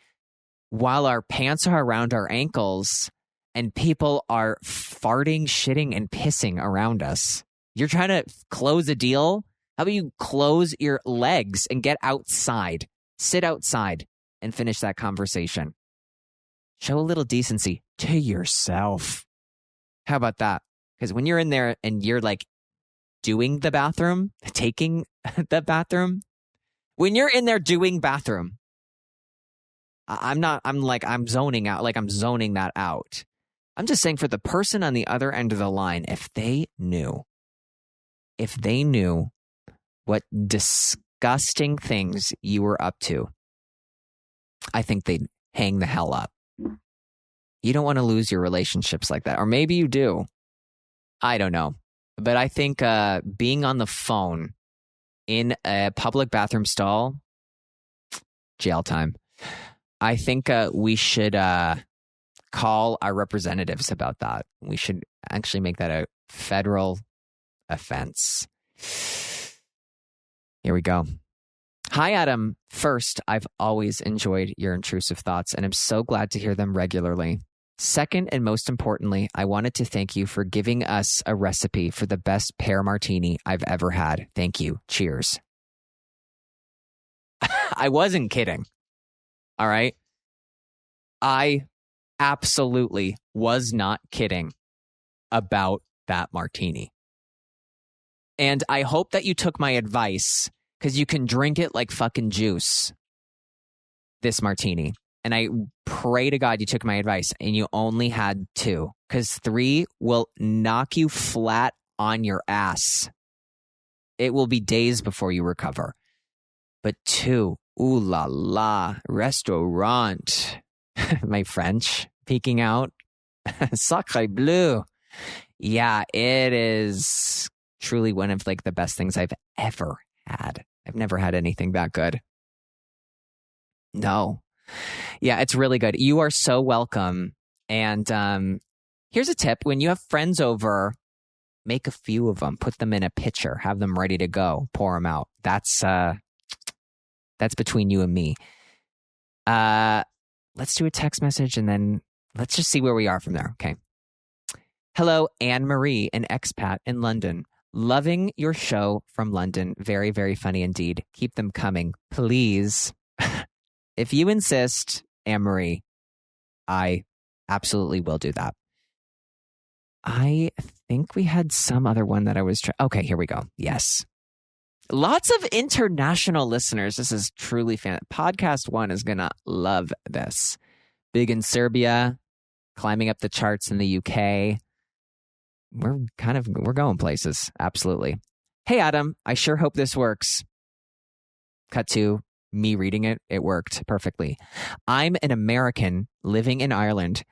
while our pants are around our ankles and people are farting, shitting, and pissing around us? You're trying to close a deal? How about you close your legs and get outside, sit outside, and finish that conversation? Show a little decency to yourself. How about that? Because when you're in there and you're like doing the bathroom, taking the bathroom, when you're in there doing bathroom, I'm zoning out, like I'm zoning that out. I'm just saying, for the person on the other end of the line, if they knew what disgusting things you were up to, I think they'd hang the hell up. You don't want to lose your relationships like that. Or maybe you do. I don't know. But I think being on the phone in a public bathroom stall, jail time. I think we should call our representatives about that. We should actually make that a federal offense. Here we go. Hi, Adam. First, I've always enjoyed your intrusive thoughts, and I'm so glad to hear them regularly. Second, and most importantly, I wanted to thank you for giving us a recipe for the best pear martini I've ever had. Thank you. Cheers. I wasn't kidding. All right. I absolutely was not kidding about that martini. And I hope that you took my advice, because you can drink it like fucking juice, this martini. And I pray to God you took my advice and you only had 2, because 3 will knock you flat on your ass. It will be days before you recover. But 2, ooh la la, restaurant. My French peeking out. Sacre bleu. Yeah, it is truly one of like the best things I've ever had. I've never had anything that good. No. Yeah, it's really good. You are so welcome. And here's a tip. When you have friends over, make a few of them. Put them in a pitcher. Have them ready to go. Pour them out. That's between you and me. Let's do a text message and then let's just see where we are from there. Okay. Hello, Anne-Marie, an expat in London. Loving your show from London. Very, very funny indeed. Keep them coming, please. If you insist, Anne-Marie, I absolutely will do that. I think we had some other one that I was okay, here we go. Yes. Lots of international listeners. This is truly fan. Podcast 1 is going to love this. Big in Serbia, climbing up the charts in the UK. We're going places. Absolutely. Hey, Adam, I sure hope this works. Cut to me reading it. It worked perfectly. I'm an American living in Ireland.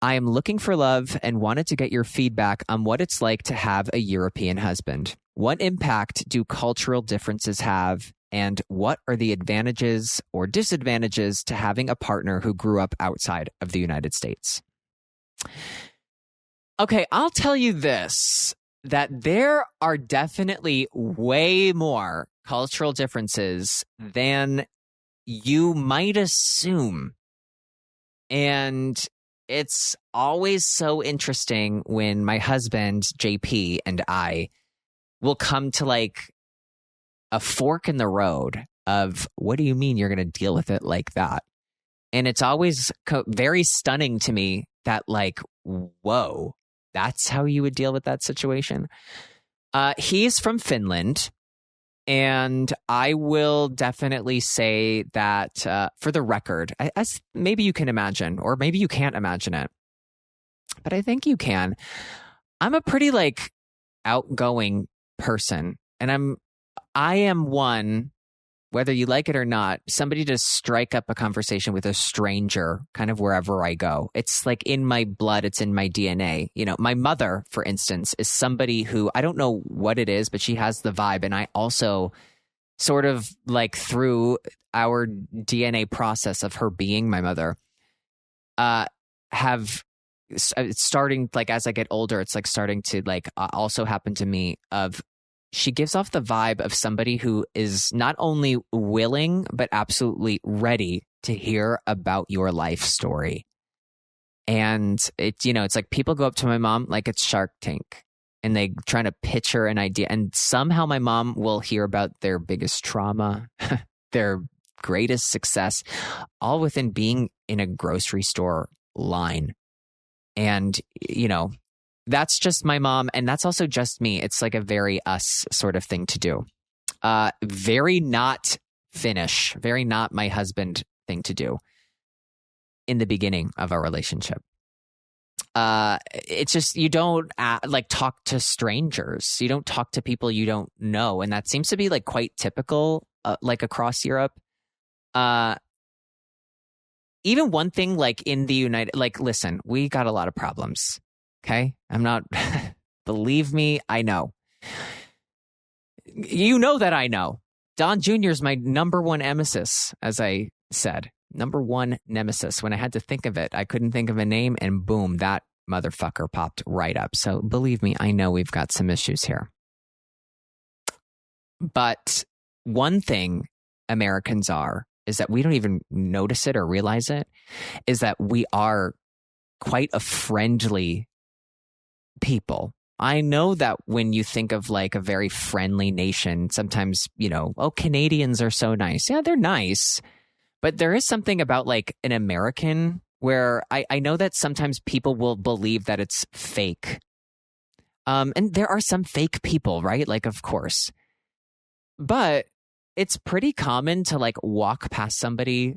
I am looking for love and wanted to get your feedback on what it's like to have a European husband. What impact do cultural differences have? And what are the advantages or disadvantages to having a partner who grew up outside of the United States? Okay, I'll tell you this, that there are definitely way more cultural differences than you might assume. And it's always so interesting when my husband, JP, and I will come to like a fork in the road of, what do you mean you're going to deal with it like that? And it's always very stunning to me that like, whoa, that's how you would deal with that situation. He's from Finland. And I will definitely say that for the record, as maybe you can imagine, or maybe you can't imagine it, but I think you can. I'm a pretty like outgoing person, and I am one, whether you like it or not, somebody to strike up a conversation with a stranger kind of wherever I go. It's like in my blood. It's in my DNA. You know, my mother, for instance, is somebody who, I don't know what it is, but she has the vibe. And I also sort of like through our DNA process of her being my mother, it's starting like as I get older, it's like starting to like also happen to me of, she gives off the vibe of somebody who is not only willing, but absolutely ready to hear about your life story. And it's, you know, it's like people go up to my mom like it's Shark Tank and they trying to pitch her an idea. And somehow my mom will hear about their biggest trauma, their greatest success, all within being in a grocery store line. And, you know, that's just my mom, and that's also just me. It's like a very us sort of thing to do. Very not Finnish, very not my husband thing to do in the beginning of our relationship. It's just, you don't like talk to strangers. You don't talk to people you don't know. And that seems to be like quite typical, like across Europe. Even one thing like in the United, like, listen, we got a lot of problems. Okay, I'm not, believe me, I know. You know that I know. Don Jr. is my number one emesis, as I said. Number one nemesis. When I had to think of it, I couldn't think of a name, and boom, that motherfucker popped right up. So believe me, I know we've got some issues here. But one thing Americans are is that we don't even notice it or realize it, is that we are quite a friendly people. I know that when you think of like a very friendly nation, sometimes, oh, Canadians are so nice. Yeah, they're nice. But there is something about like an American where I know that sometimes people will believe that it's fake. And there are some fake people, right? Like, of course. But it's pretty common to like walk past somebody,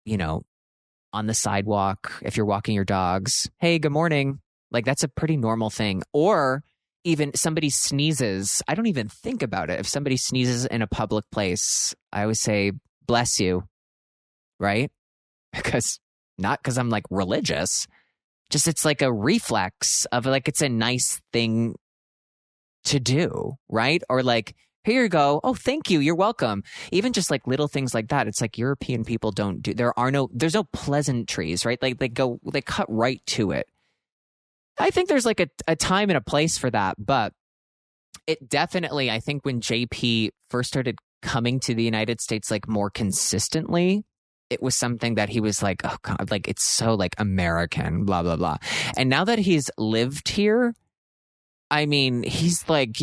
on the sidewalk, if you're walking your dogs. Hey, good morning. Like, that's a pretty normal thing. Or even somebody sneezes. I don't even think about it. If somebody sneezes in a public place, I always say, bless you. Right? Not because I'm like religious. Just it's like a reflex of like, it's a nice thing to do. Right? Or like, here you go. Oh, thank you. You're welcome. Even just like little things like that. It's like European people don't do. There's no pleasantries, right? Like they cut right to it. I think there's like a time and a place for that, but it definitely, I think when JP first started coming to the United States like more consistently, it was something that he was like, oh God, like it's so like American, blah, blah, blah. And now that he's lived here, I mean, he's like,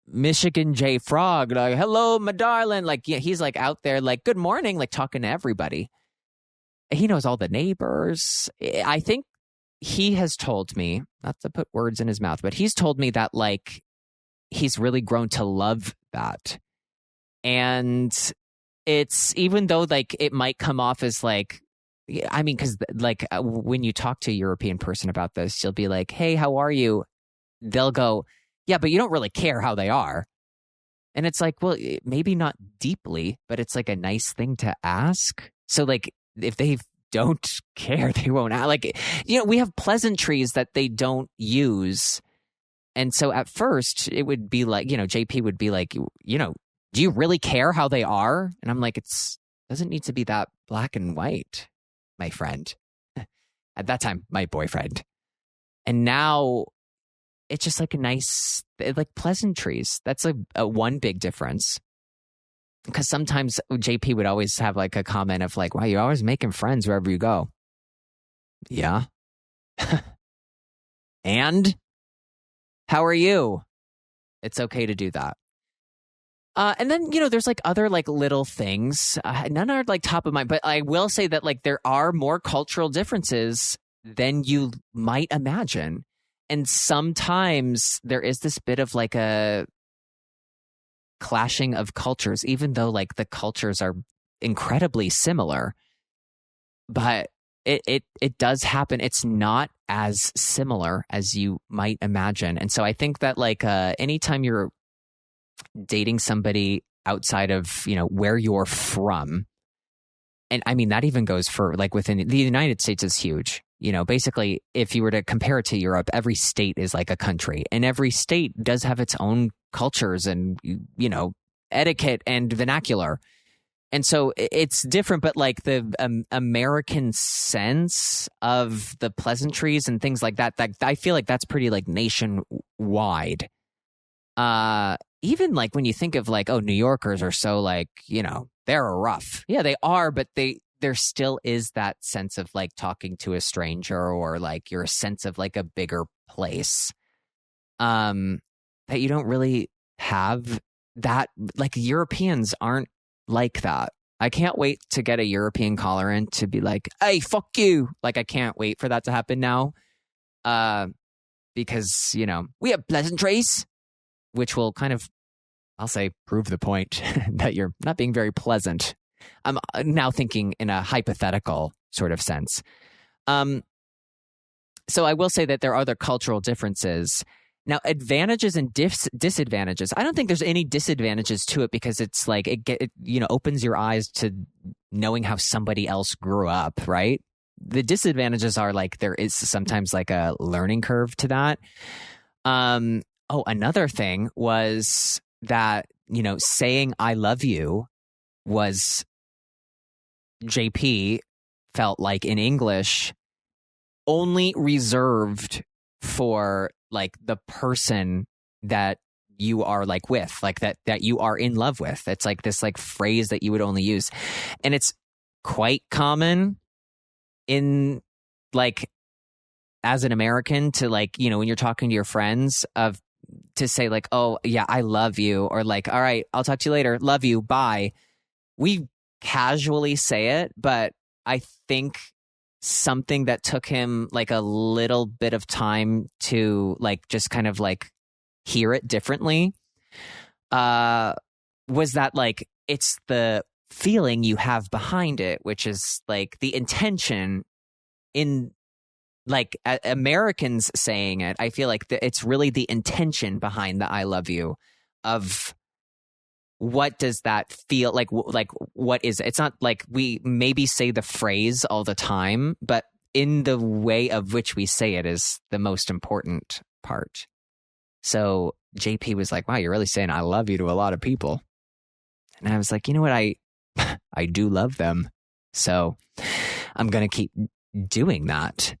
Michigan J Frog, like, hello, my darling. Like, yeah, he's like out there, like, good morning, like talking to everybody. He knows all the neighbors. I think he has told me, not to put words in his mouth, but he's told me that like he's really grown to love that. And it's, even though like it might come off as like, I mean, because like when you talk to a European person about this, you'll be like, hey, how are you? They'll go, yeah, but you don't really care how they are. And it's like, well, maybe not deeply, but it's like a nice thing to ask. So like if they don't care, they won't ask. Like, we have pleasantries that they don't use. And so at first it would be like, JP would be like, do you really care how they are? And I'm like, doesn't need to be that black and white, my friend. At that time, my boyfriend. And now it's just like a nice, like pleasantries. That's a one big difference. Because sometimes JP would always have like a comment of like, wow, you're always making friends wherever you go. Yeah. And how are you? It's okay to do that. And then, there's like other like little things. None are like top of mind, but I will say that like there are more cultural differences than you might imagine. And sometimes there is this bit of like a clashing of cultures, even though like the cultures are incredibly similar. But it does happen. It's not as similar as you might imagine. And so I think that like anytime you're dating somebody outside of, where you're from, and I mean, that even goes for like within the United States is huge. Basically, if you were to compare it to Europe, every state is like a country, and every state does have its own cultures and, etiquette and vernacular. And so it's different, but like the American sense of the pleasantries and things like that I feel like that's pretty like nationwide. Even like when you think of like, oh, New Yorkers are so like, they're rough. Yeah, they are, but there still is that sense of like talking to a stranger or like your sense of like a bigger place that you don't really have that. Like Europeans aren't like that. I can't wait to get a European caller in to be like, hey, fuck you. Like I can't wait for that to happen now. Because, we have pleasantries, which will kind of, I'll say, prove the point that you're not being very pleasant. I'm now thinking in a hypothetical sort of sense. So I will say that there are other cultural differences. Now, advantages and disadvantages. I don't think there's any disadvantages to it because it's like it opens your eyes to knowing how somebody else grew up, right? The disadvantages are like there is sometimes like a learning curve to that. Another thing was that, saying I love you was JP felt like in English only reserved for like the person that you are like with, like that you are in love with. It's like this like phrase that you would only use. And it's quite common in like as an American to like, you know, when you're talking to your friends to say like, oh yeah, I love you, or like, all right, I'll talk to you later, love you, bye. We casually say it, but I think something that took him like a little bit of time to like just kind of like hear it differently was that like it's the feeling you have behind it, which is like the intention in like Americans saying it. I feel like it's really the intention behind the I love you of what does that feel like what is it? It's not like we maybe say the phrase all the time, but in the way of which we say it is the most important part. So JP was like, wow, you're really saying I love you to a lot of people. And I was like, you know what? I do love them. So I'm going to keep doing that.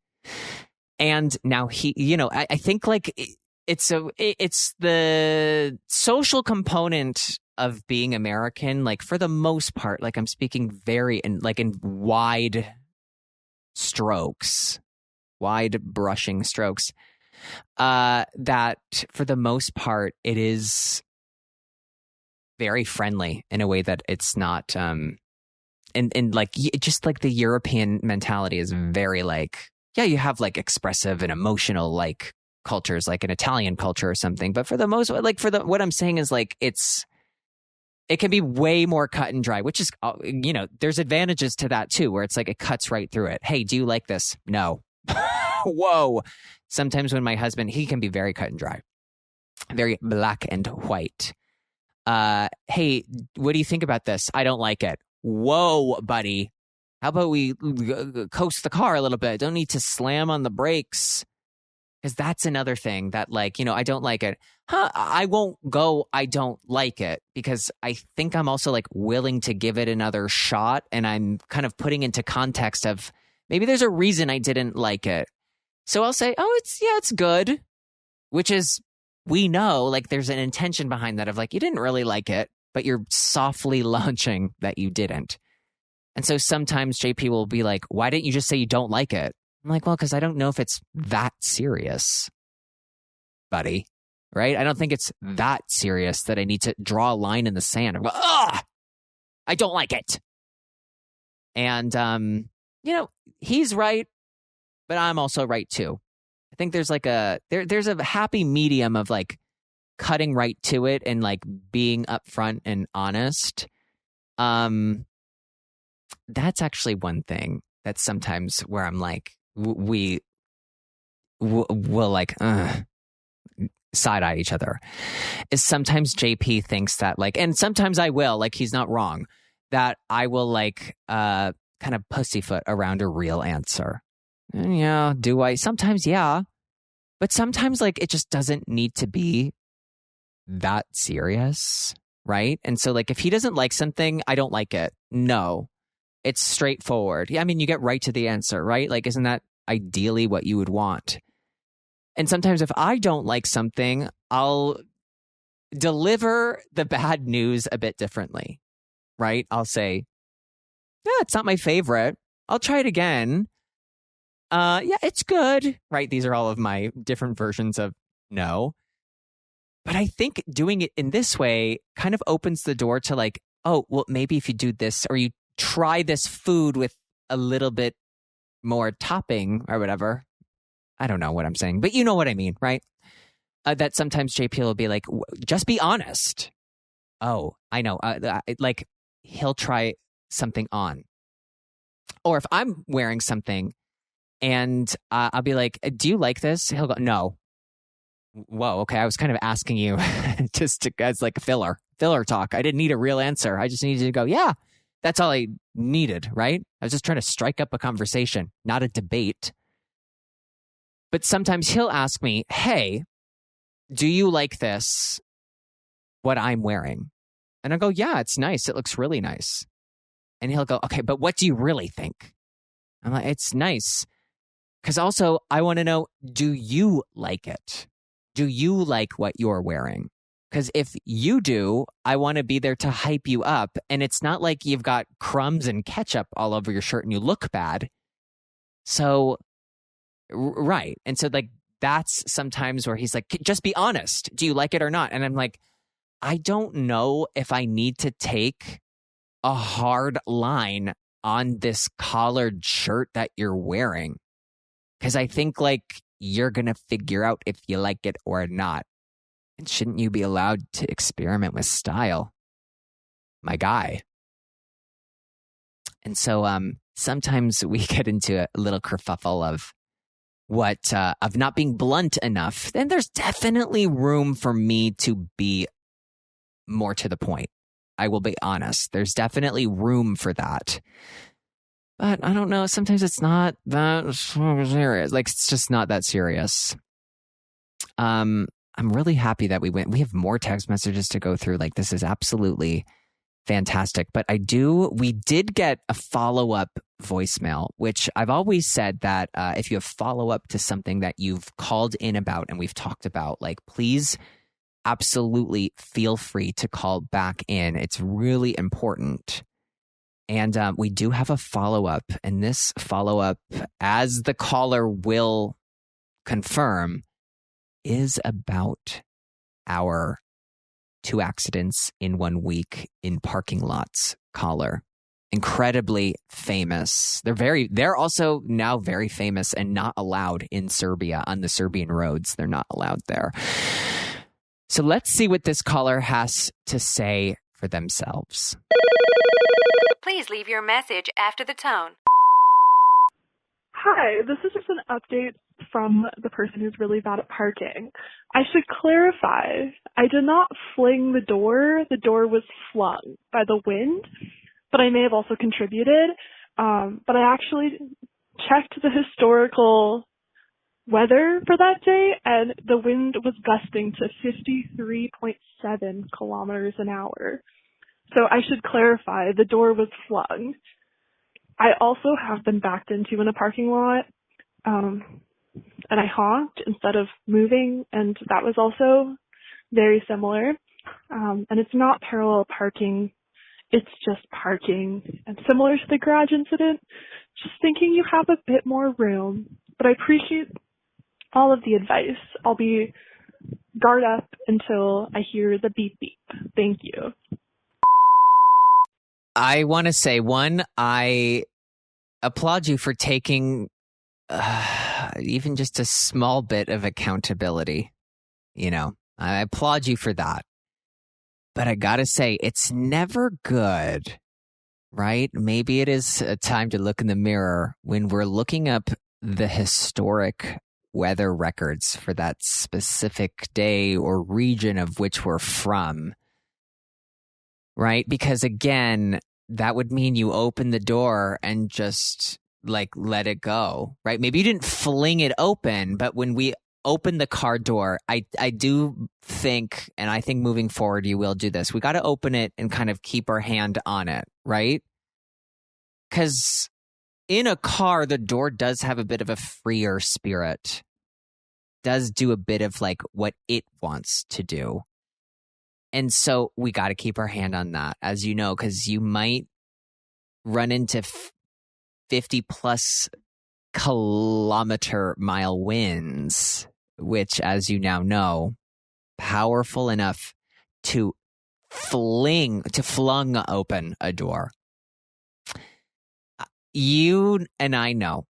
And now he, you know, I think like it's the social component of being American, like for the most part, like I'm speaking very in wide strokes, wide brushing strokes, that for the most part, it is very friendly in a way that it's not, and like, just like the European mentality is very like, yeah, you have like expressive and emotional like cultures, like an Italian culture or something. But for the most, like what I'm saying is like, it can be way more cut and dry, which is, you know, there's advantages to that too, where it's like, it cuts right through it. Hey, do you like this? No. Whoa. Sometimes when my husband, he can be very cut and dry, very black and white. Hey, what do you think about this? I don't like it. Whoa, buddy. How about we coast the car a little bit? Don't need to slam on the brakes. Because that's another thing that, like, you know, I don't like it. I won't go, I don't like it, because I think I'm also like willing to give it another shot. And I'm kind of putting into context of maybe there's a reason I didn't like it. So I'll say, oh, it's good. Which is, we know, like, there's an intention behind that of like, you didn't really like it, but you're softly launching that you didn't. And so sometimes JP will be like, why didn't you just say you don't like it? I'm like, well, because I don't know if it's that serious, buddy. Right? I don't think it's that serious that I need to draw a line in the sand and go, I don't like it. And, you know, he's right, but I'm also right too. I think there's like there's a happy medium of like cutting right to it and like being upfront and honest. That's actually one thing that's sometimes where I'm like, we'll like side eye each other, is sometimes JP thinks that like, and sometimes I will, like, he's not wrong, that I will like kind of pussyfoot around a real answer. And yeah, do I? Sometimes, yeah. But sometimes like it just doesn't need to be that serious, right? And so like if he doesn't like something, I don't like it. No. It's straightforward. Yeah, I mean, you get right to the answer, right? Like, isn't that ideally what you would want? And sometimes if I don't like something, I'll deliver the bad news a bit differently, right? I'll say, yeah, it's not my favorite. I'll try it again. Yeah, it's good, right? These are all of my different versions of no. But I think doing it in this way kind of opens the door to like, oh, well, maybe if you do this or you try this food with a little bit more topping or whatever. I don't know what I'm saying, but you know what I mean, right? That sometimes JP will be like, just be honest. Oh, I know. Like he'll try something on. Or if I'm wearing something and I'll be like, do you like this? He'll go, no. Whoa, okay. I was kind of asking you just as like a filler talk. I didn't need a real answer. I just needed to go, yeah, that's all I needed, right? I was just trying to strike up a conversation, not a debate. But sometimes he'll ask me, hey, do you like this, what I'm wearing? And I go, yeah, it's nice. It looks really nice. And he'll go, okay, but what do you really think? I'm like, it's nice. Because also, I want to know, do you like it? Do you like what you're wearing? Because if you do, I want to be there to hype you up. And it's not like you've got crumbs and ketchup all over your shirt and you look bad. So, right. And so, like, that's sometimes where he's like, just be honest. Do you like it or not? And I'm like, I don't know if I need to take a hard line on this collared shirt that you're wearing. Because I think, like, you're going to figure out if you like it or not. And shouldn't you be allowed to experiment with style? My guy. And so sometimes we get into a little kerfuffle of of not being blunt enough. Then there's definitely room for me to be more to the point. I will be honest. There's definitely room for that. But I don't know. Sometimes it's not that serious. Like, it's just not that serious. I'm really happy that we went. We have more text messages to go through. Like, this is absolutely fantastic. But we did get a follow-up voicemail, which I've always said that if you have follow-up to something that you've called in about and we've talked about, like, please absolutely feel free to call back in. It's really important. And we do have a follow-up, and this follow-up, as the caller will confirm, is about our 2 accidents in 1 week in parking lots caller. Incredibly famous. They're also now very famous and not allowed in Serbia on the Serbian roads. They're not allowed there. So let's see what this caller has to say for themselves. Please leave your message after the tone. Hi, this is just an update from the person who's really bad at parking. I should clarify, I did not fling the door. The door was flung by the wind, but I may have also contributed. But I actually checked the historical weather for that day, and the wind was gusting to 53.7 kilometers an hour. So I should clarify, the door was flung. I also have been backed into in a parking lot, and I honked instead of moving, and that was also very similar. And it's not parallel parking, it's just parking. And similar to the garage incident, just thinking you have a bit more room. But I appreciate all of the advice. I'll be guard up until I hear the beep beep. Thank you. I want to say, one, I applaud you for taking even just a small bit of accountability. You know, I applaud you for that. But I got to say, it's never good, right? Maybe it is a time to look in the mirror when we're looking up the historic weather records for that specific day or region of which we're from. Right? Because again, that would mean you open the door and just like let it go, right? Maybe you didn't fling it open, but when we open the car door, I do think, and I think moving forward, you will do this. We got to open it and kind of keep our hand on it, right? Because in a car, the door does have a bit of a freer spirit, does do a bit of like what it wants to do. And so we got to keep our hand on that, as you know, because you might run into 50 plus kilometer-mile winds, which, as you now know, powerful enough to flung open a door. You and I know.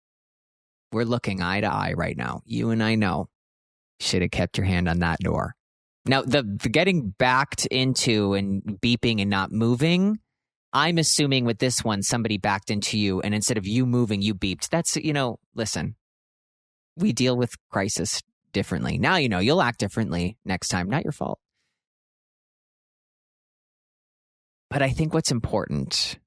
We're looking eye to eye right now. You and I know. Should have kept your hand on that door. Now, the getting backed into and beeping and not moving, I'm assuming with this one, somebody backed into you, and instead of you moving, you beeped. That's, listen, we deal with crisis differently. Now, you'll act differently next time. Not your fault. But I think what's important,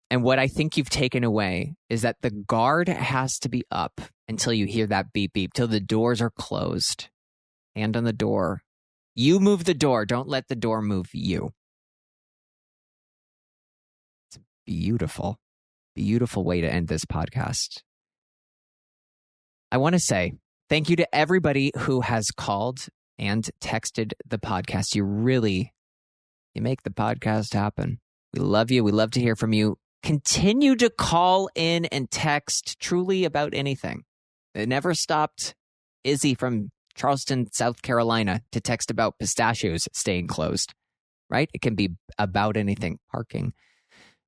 and what I think you've taken away, is that the guard has to be up until you hear that beep beep, till the doors are closed. Hand on the door. You move the door. Don't let the door move you. It's a Beautiful, beautiful way to end this podcast. I want to say thank you to everybody who has called and texted the podcast. You make the podcast happen. We love you. We love to hear from you. Continue to call in and text truly about anything. It never stopped Izzy from Charleston, South Carolina, to text about pistachios staying closed, right? It can be about anything. Parking.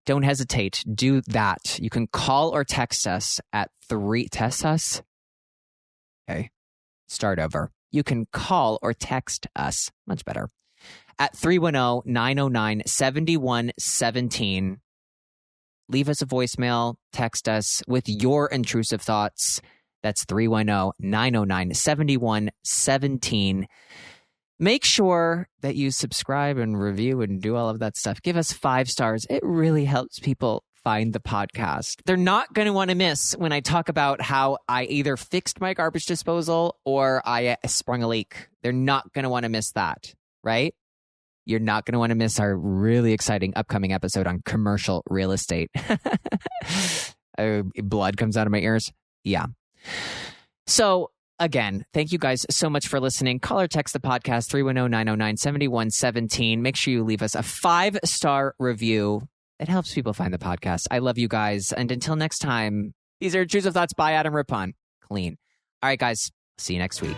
Don't hesitate. Do that. You can call or text us at Test us? Okay. Start over. You can call or text us. Much better. At 310-909-7117. Leave us a voicemail. Text us with your intrusive thoughts. That's 310-909-7117. Make sure that you subscribe and review and do all of that stuff. Give us 5 stars. It really helps people find the podcast. They're not going to want to miss when I talk about how I either fixed my garbage disposal or I sprung a leak. They're not going to want to miss that, right? You're not going to want to miss our really exciting upcoming episode on commercial real estate. Blood comes out of my ears. Yeah. So again, thank you guys so much for listening. Call or text the podcast, 310-909-7117. Make sure you leave us a 5-star review. It helps people find the podcast. I love you guys. And until next time, these are Intrusive Thoughts by Adam Rippon. Clean. All right, guys. See you next week.